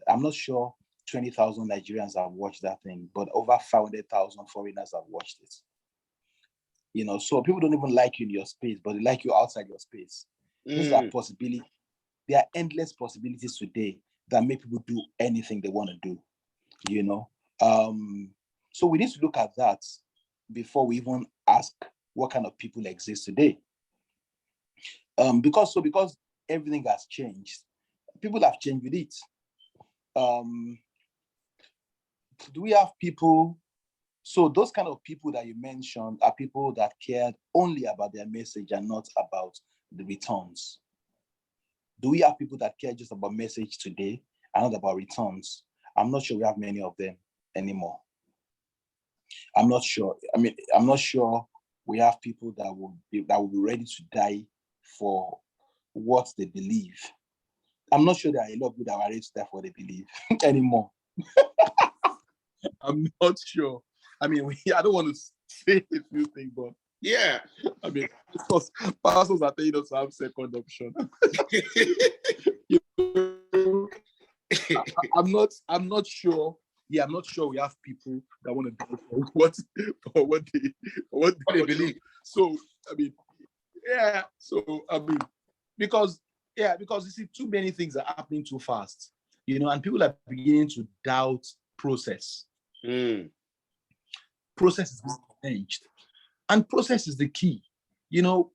I'm not sure 20,000 Nigerians have watched that thing, but over 500,000 foreigners have watched it. So people don't even like you in your space, but they like you outside your space. This is a possibility. There are endless possibilities today that make people do anything they want to do. So we need to look at that before we even ask what kind of people exist today. Because everything has changed, people have changed with it. Do we have people? So those kind of people that you mentioned are people that cared only about their message and not about the returns. Do we have people that care just about message today and not about returns? I'm not sure we have many of them anymore. I'm not sure. I'm not sure we have people that will be ready to die for what they believe. I'm not sure there are a lot of people that are ready to die for what they believe anymore. I'm not sure. I don't want to say a few things, but yeah. Because pastors are telling us to have second option. I'm not sure. Yeah, I'm not sure we have people that want to go for what they believe. So yeah. So because you see, too many things are happening too fast, and people are beginning to doubt process. Process is being changed, and process is the key, and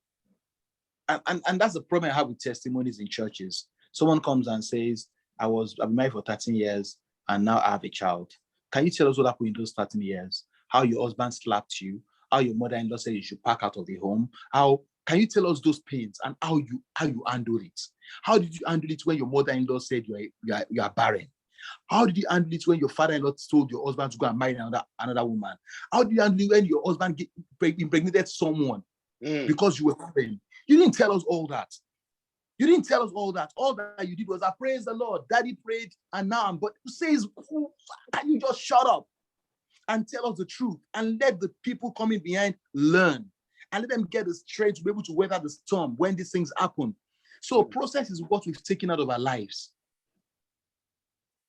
that's the problem I have with testimonies in churches. Someone comes and says, I've been married for 13 years and now I have a child. Can you tell us what happened in those 13 years? How your husband slapped you? How your mother-in-law said you should pack out of the home? Can you tell us those pains and how you handle it? How did you handle it when your mother-in-law said you are barren? How did you handle it when your father-in-law told your husband to go and marry another woman? How did you handle it when your husband impregnated someone because you were barren? You didn't tell us all that. You didn't tell us all that. All that you did was, I praise the Lord. Daddy prayed, and now I'm. But says, can you just shut up and tell us the truth and let the people coming behind learn and let them get the strength to be able to weather the storm when these things happen? So process is what we've taken out of our lives.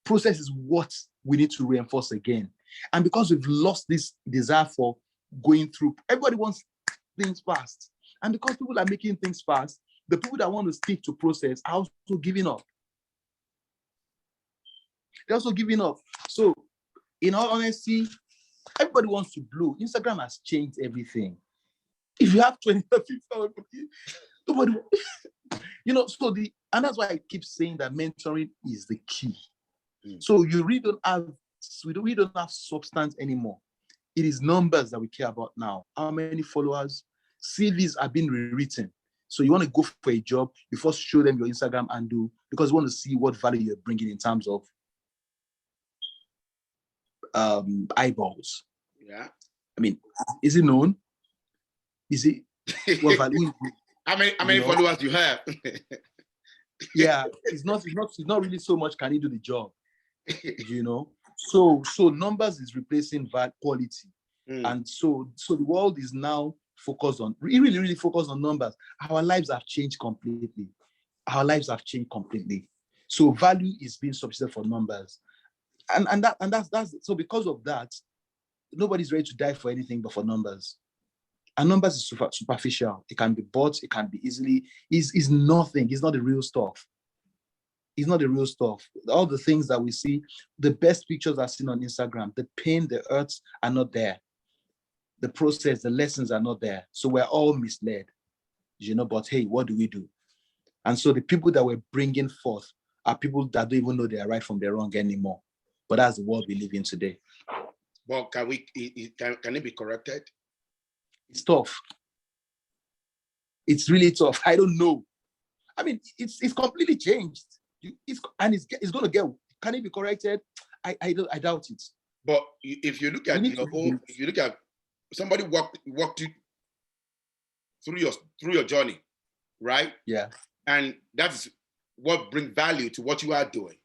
Process is what we need to reinforce again. And because we've lost this desire for going through, everybody wants things fast. And because people are making things fast, the people that want to stick to process are also giving up. They're also giving up. So, in all honesty, everybody wants to blow. Instagram has changed everything. If you have 20 people, nobody, and that's why I keep saying that mentoring is the key. So we really don't have substance anymore. It is numbers that we care about now. How many followers? CVs are being rewritten. So you want to go for a job, you first show them your Instagram handle because you want to see what value you're bringing in terms of eyeballs. Yeah. I mean, is it known? Is it what value? How many followers you have? Yeah, it's not really so much can you do the job. So numbers is replacing quality. And so the world is now focused on really focused on numbers. Our lives have changed completely. So value is being substituted for numbers. And that's so because of that, nobody's ready to die for anything but for numbers. And numbers is superficial. It can be bought, it can be easily, is nothing. It's not the real stuff. It's not the real stuff. All the things that we see, the best pictures are seen on Instagram. The pain, the hurts are not there. The process, the lessons are not there. So we're all misled, but hey, what do we do? And so the people that we're bringing forth are people that don't even know they are right from their wrong anymore. But that's the world we live in today. Well, can it be corrected? It's tough. It's really tough. I don't know. I mean, it's completely changed. It's going to get. Can it be corrected? I doubt it. But if you look at if you look at somebody walked you through your journey, right? Yeah. And that's what brings value to what you are doing,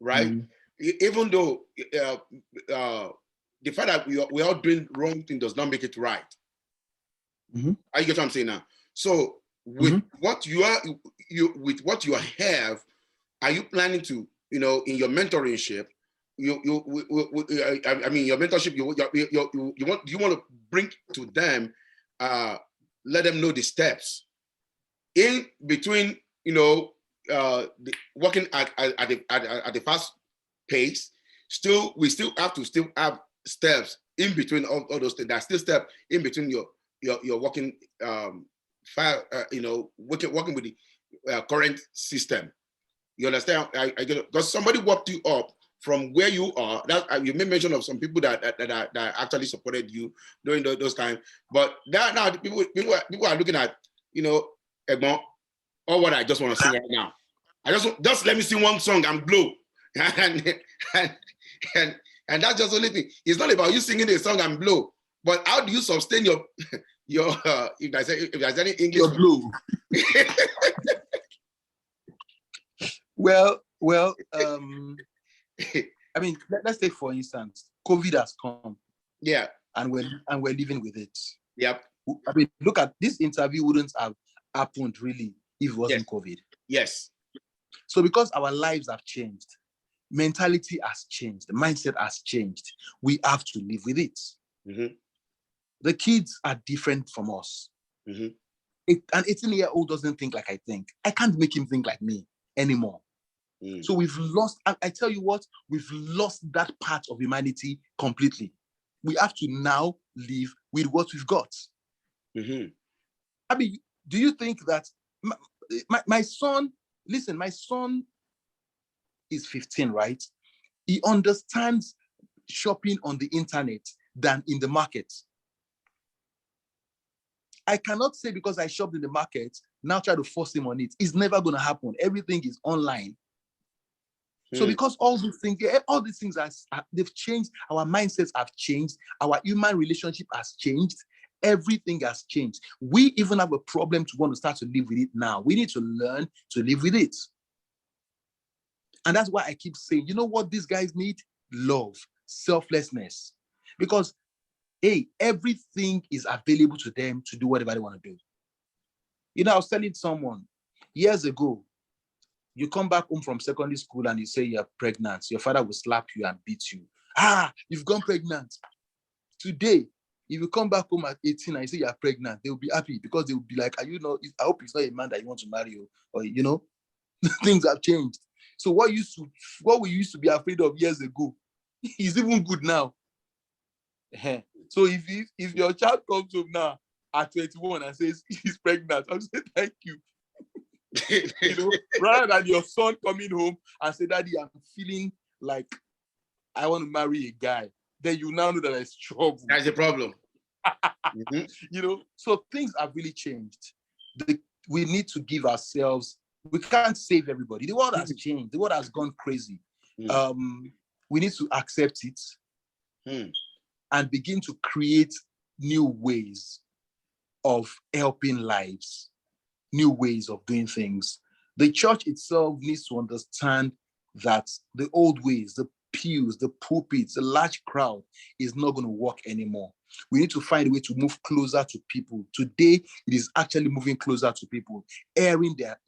right? Even though the fact that we are doing wrong thing does not make it right. I get what I'm saying now. So with what you have, are you planning to, in your mentorship, your mentorship, you want to bring to them, let them know the steps in between, working at the fast pace. We still have steps in between all those things. There's still steps in between your working working with the current system. You understand? I get it. Because somebody walked you up from where you are. That you made mention of some people that actually supported you during those times. But now people are looking at, Egbon, or what I just want to sing right now. I just let me sing one song and blow. And that's just the only thing. It's not about you singing a song and blow, but how do you sustain your if there's any English, your blow? Well, I mean, let's take for instance, COVID has come. Yeah. And we're living with it. Yep. I mean, look at this interview wouldn't have happened really if it wasn't COVID. Yes. So because our lives have changed, mentality has changed, the mindset has changed, we have to live with it. The kids are different from us. An 18-year-old doesn't think like I think. I can't make him think like me anymore. So we've lost, I tell you what, we've lost that part of humanity completely. We have to now live with what we've got. I mean, do you think that my son, listen, my son is 15, right? He understands shopping on the internet than in the market. I cannot say because I shopped in the market, now try to force him on it. It's never going to happen. Everything is online. So because all these things they've changed, our mindsets have changed, our human relationship has changed, everything has changed. We even have a problem to want to start to live with it now. We need to learn to live with it. And that's why I keep saying, you know what these guys need? Love, selflessness. Because, hey, everything is available to them to do whatever they want to do. I was telling someone years ago, you come back home from secondary school and you say you're pregnant, your father will slap you and beat you. You've gone pregnant. Today, if you come back home at 18 and you say you're pregnant, they will be happy because they will be like, I hope it's not a man that you want to marry, or things have changed. So what we used to be afraid of years ago is even good now. So if your child comes home now at 21 and says he's pregnant, I'll say thank you. Rather than your son coming home and say, Daddy, I'm feeling like I want to marry a guy, then you now know that there's trouble. That's the problem. So things have really changed. We need to give ourselves, we can't save everybody. The world has changed. The world has gone crazy. We need to accept it and begin to create new ways of helping lives, new ways of doing things. The church itself needs to understand that the old ways, the pews, the pulpits, the large crowd is not going to work anymore. We need to find a way to move closer to people. Today, it is actually moving closer to people, airing their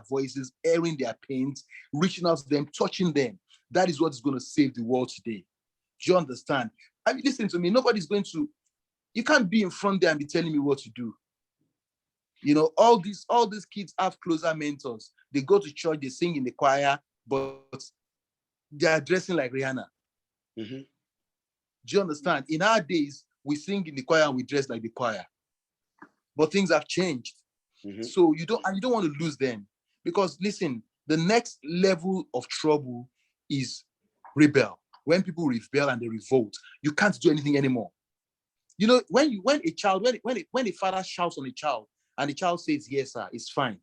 voices, airing their pains, reaching out to them, touching them. That is what is going to save the world today. Do you understand? I mean, listen to me. You can't be in front there and be telling me what to do. All these kids have closer mentors. They go to church, they sing in the choir, but they are dressing like Rihanna. Do you understand? In our days, we sing in the choir and we dress like the choir. But things have changed. So you don't want to lose them. Because listen, the next level of trouble is rebel. When people rebel and they revolt, you can't do anything anymore. When a father shouts on a child and the child says, yes, sir, it's fine.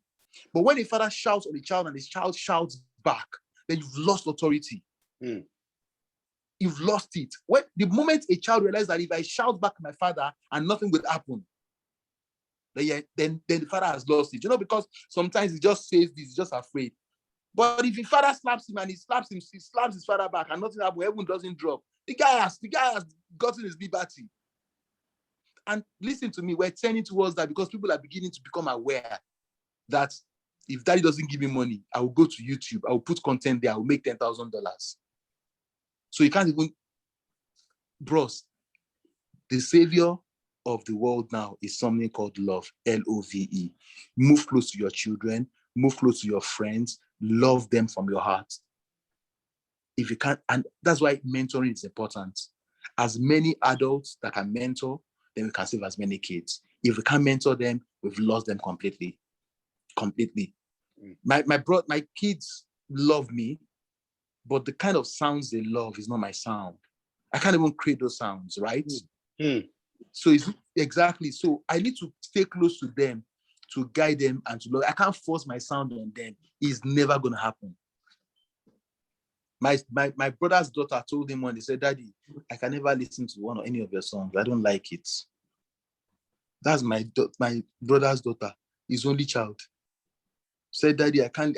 But when a father shouts on the child and the child shouts back, then you've lost authority. You've lost it. The moment a child realizes that if I shout back at my father and nothing will happen, then the father has lost it. Because sometimes he just says this, he's just afraid. But if the father slaps him and he slaps his father back and nothing happens, heaven doesn't drop. The guy has gotten his liberty. And listen to me, we're turning towards that because people are beginning to become aware that if daddy doesn't give me money, I will go to YouTube, I will put content there, I will make $10,000. So you can't even, bros, the savior of the world now is something called love, Love. Move close to your children, move close to your friends, love them from your heart. If you can't, and that's why mentoring is important. As many adults that can mentor, then we can save as many kids. If we can't mentor them, we've lost them completely. My kids love me, but the kind of sounds they love is not my sound. I can't even create those sounds, right? So it's exactly. So I need to stay close to them to guide them and to love. I can't force my sound on them. It's never going to happen. My brother's daughter told him one, they said, Daddy, I can never listen to one or any of your songs. I don't like it. That's my brother's daughter, his only child. Said, Daddy, I can't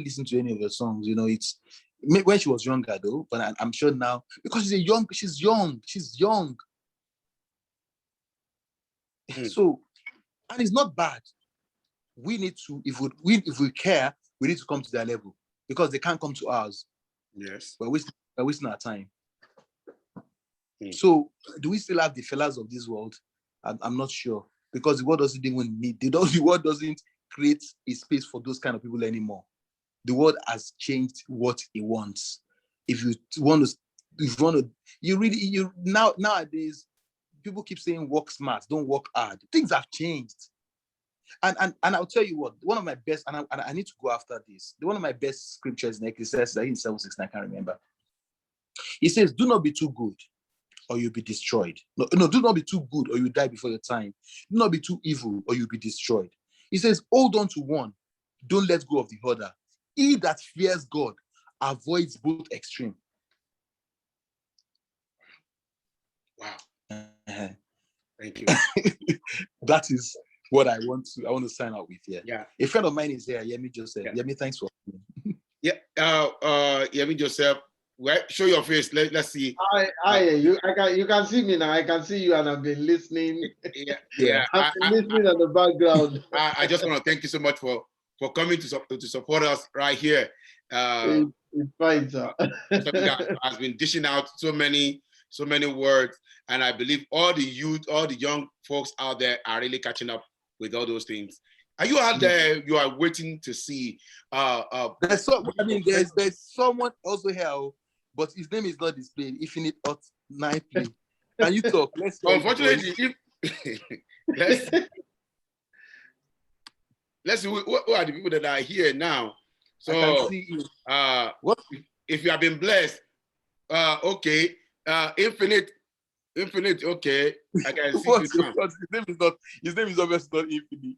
listen to any of your songs. It's when she was younger though, but I'm sure now, because she's young. So, and it's not bad. We need to, if we care, we need to come to their level because they can't come to ours. Yes. We're wasting our time. So, do we still have the fellas of this world? I'm not sure because the world doesn't even need. The world doesn't create a space for those kind of people anymore. The world has changed what it wants. If you want to, nowadays, people keep saying work smart, don't work hard. Things have changed. And I'll tell you what, one of my best, and I need to go after this. One of my best scriptures in Ecclesiastes, I think 7:16, I can't remember. It says, do not be too good or you'll be destroyed. No, do not be too good or you die before your time. Do not be too evil or you'll be destroyed. It says, hold on to one, don't let go of the other. He that fears God avoids both extreme. Wow. Thank you. That is what I want to sign out with here. Yeah. A friend of mine is here, Yemi Joseph. Yeah. Yemi, thanks for coming. Yeah. Yemi Joseph, show your face. Let's see. You can see me now. I can see you, and I've been listening. Yeah. I've been listening in the background. I just want to thank you so much for coming to support us right here. It's fine, sir. Something that has been dishing out so many words, and I believe all the youth, all the young folks out there are really catching up with all those things. Are you out there? You are waiting to see. There's someone also here, but his name is not displayed. If you need hot nine play, can you talk? Let's hear unfortunately, let's see who are the people that are here now. So, I can see you. What if you have been blessed? Okay. Infinite. Okay, I can see you now. His name is obviously not Infinite.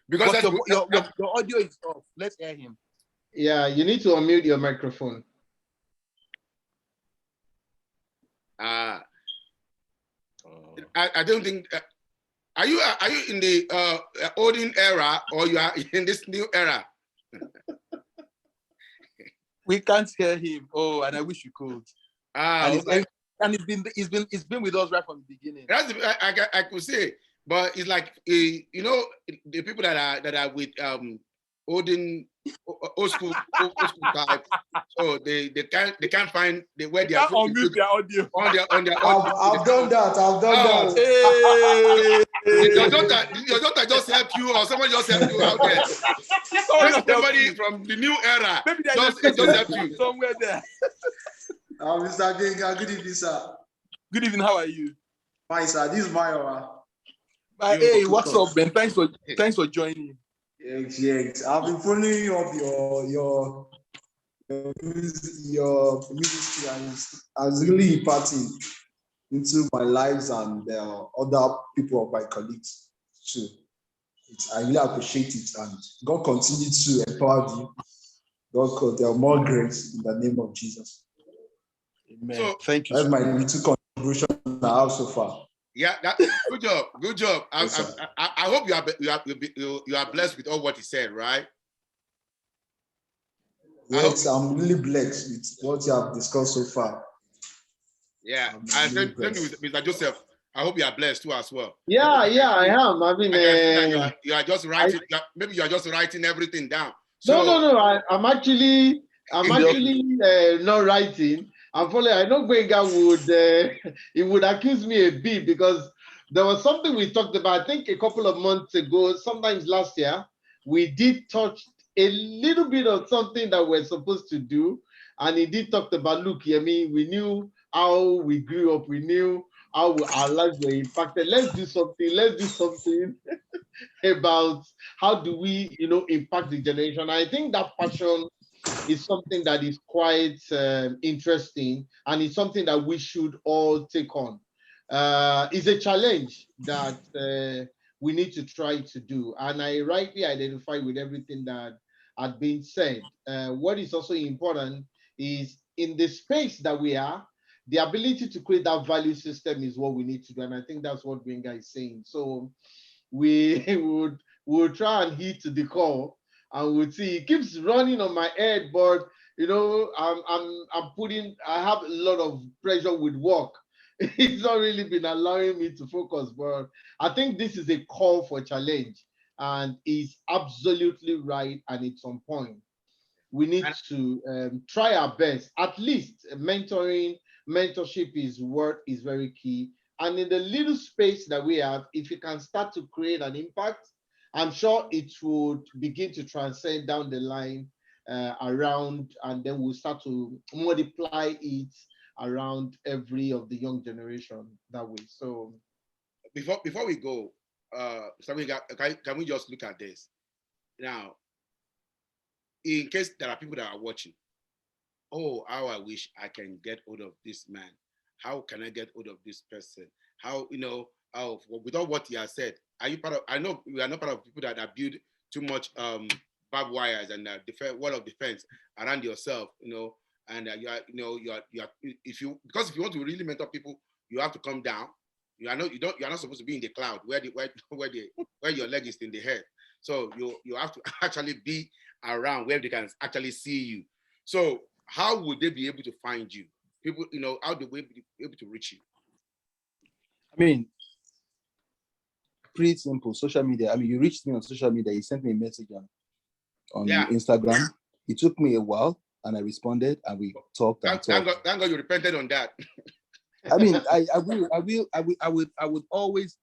Because your audio is off. Let's hear him. Yeah, you need to unmute your microphone. I don't think. Are you in the olden era, or you are in this new era? We can't hear him. Oh, and I wish you could. And he's been with us right from the beginning. That's I could say, but it's like the people that are with old school type, so they can't find where they are unmute their audio on their audio. I've done that. Hey. Your daughter just helped you, or someone just helped you out there. Somebody from the new era just helped you somewhere there. Mr. Gbenga, good evening, sir. Good evening. How are you? Fine, sir. This is my hey, what's up, man? Thanks for joining. Yes. I've been following up your ministry, and it's really impacting into my lives and other people of my colleagues too. I really appreciate it, and God continue to empower you. God, there are more grace in the name of Jesus. Amen. So, thank you. That's my little contribution I have so far. Yeah, good job. Yes, I hope you are blessed with all what he said, right? Yes, I'm really blessed with what you have discussed so far. Yeah, and thank you, Mr. Joseph. I hope you are blessed too as well. Yeah, I am. I mean, you are just writing. Maybe you are just writing everything down. So, no. I'm actually not writing. I'm following. I know Gbenga he would accuse me a bit, because there was something we talked about, I think a couple of months ago, sometimes last year, we did touch a little bit of something that we're supposed to do. And he did talk about, look, I mean, we knew how we grew up, we knew how our lives were impacted. Let's do something about how do we, impact the generation. I think that passion is something that is quite interesting, and it's something that we should all take on. It's a challenge that we need to try to do, and I rightly identify with everything that had been said. What is also important is, in the space that we are, the ability to create that value system is what we need to do, and I think that's what Gbenga is saying. So we would try and heed to the call, and we'll see. It keeps running on my head, but I have a lot of pressure with work. It's not really been allowing me to focus, but I think this is a call for challenge, and it's absolutely right, and it's on point. We need to try our best. At least mentorship is very key. And in the little space that we have, if you can start to create an impact, I'm sure it would begin to transcend down the line around, and then we'll start to multiply it around every of the young generation that way. So before we go, can we just look at this now? In case there are people that are watching, oh, how I wish I can get hold of this man. How can I get hold of this person? How, without what he has said, are you part of? I know we are not part of people that build too much barbed wires and wall of defense around yourself, and you are if you want to really mentor people, you have to come down. You are not supposed to be in the cloud where your leg is in the head. So you have to actually be around where they can actually see you. So how would they be able to find you? People, how do they be able to reach you? I mean, pretty simple. Social media. I mean, you reached me on social media. You sent me a message on Instagram. It took me a while, and I responded, and we talked and Thank talked. God you repented on that. I mean, I would always.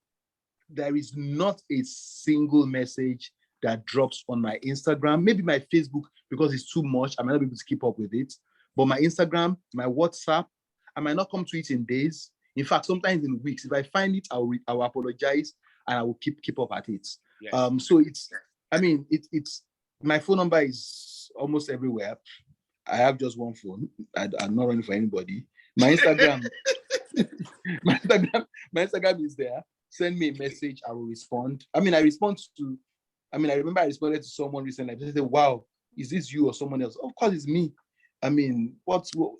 There is not a single message that drops on my Instagram, maybe my Facebook, because it's too much. I might not be able to keep up with it. But my Instagram, my WhatsApp, I might not come to it in days. In fact, sometimes in weeks. If I find it, I will apologize and I will keep up at it. Yes. So it's my phone number is almost everywhere. I have just one phone. I'm not running for anybody. My Instagram, my Instagram is there. Send me a message, I will respond. I remember I responded to someone recently. They said, wow, is this you or someone else? Of course, it's me. I mean, so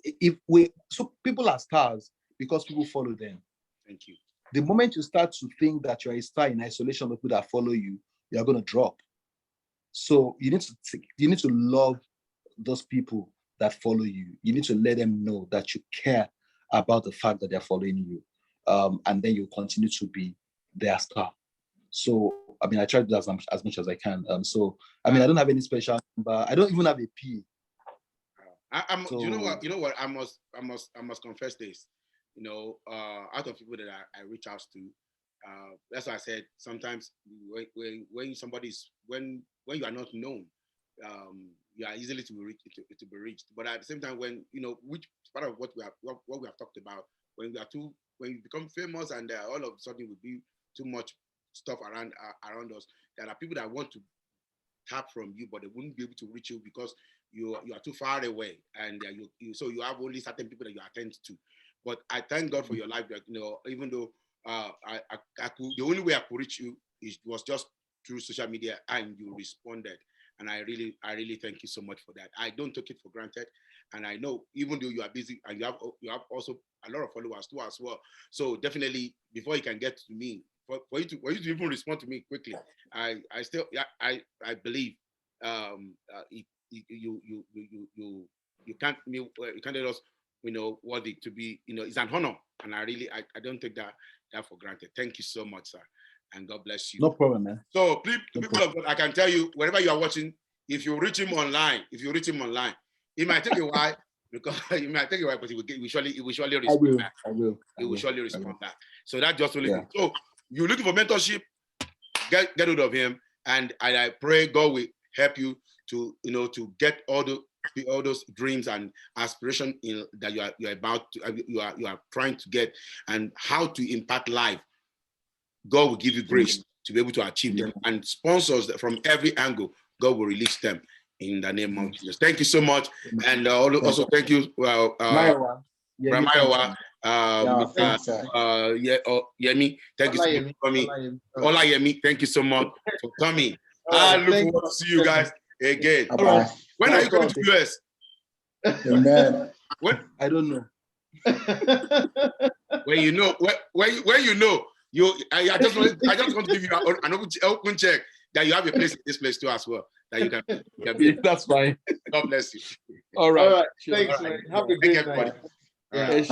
people are stars because people follow them. Thank you. The moment you start to think that you're a star in isolation of people that follow you, you're going to drop. So you need to love those people that follow you. You need to let them know that you care about the fact that they're following you. And then you continue to be their star. So, I try to do as much as I can. I don't have any special number. I don't even have a P. You know what? I must confess this. Out of people that I reach out to, that's why I said sometimes when you are not known, you are easily to be reached. But at the same time, when which part of what we have talked about, when you become famous and all of a sudden will be too much stuff around us, there are people that want to tap from you, but they wouldn't be able to reach you because you are too far away, and so you have only certain people that you attend to. But I thank God for your life. That, even though I could, the only way I could reach you was just through social media, and you responded. And I really thank you so much for that. I don't take it for granted. And I know even though you are busy and you have also a lot of followers too as well. So definitely before you can get to me, for you to even respond to me quickly, I believe you can't let us worthy to be, it's an honor. And I don't take that for granted. Thank you so much, sir. And God bless you. No problem, man. So people of God, I can tell you, wherever you are watching, if you reach him online, it might take a while because but he will surely respond back. He will surely respond back. So that's just really good. So you're looking for mentorship, get rid of him, and I pray God will help you to to get all those dreams and aspirations that you are trying to get, and how to impact life. God will give you grace to be able to achieve them, and sponsors from every angle. God will release them in the name of Jesus. Thank you so much, and also thank you, Mayowa, Yemi. Thank you so much for coming. Ola Yemi, thank you so much for coming. I look forward to see you guys again. When are you going to the US? Amen. When? I don't know. When you know, I just want to give you an open check that you have a place in this place too as well, that you can be. That's fine. God bless you. All right. Thanks, man. Have a great night. Yeah.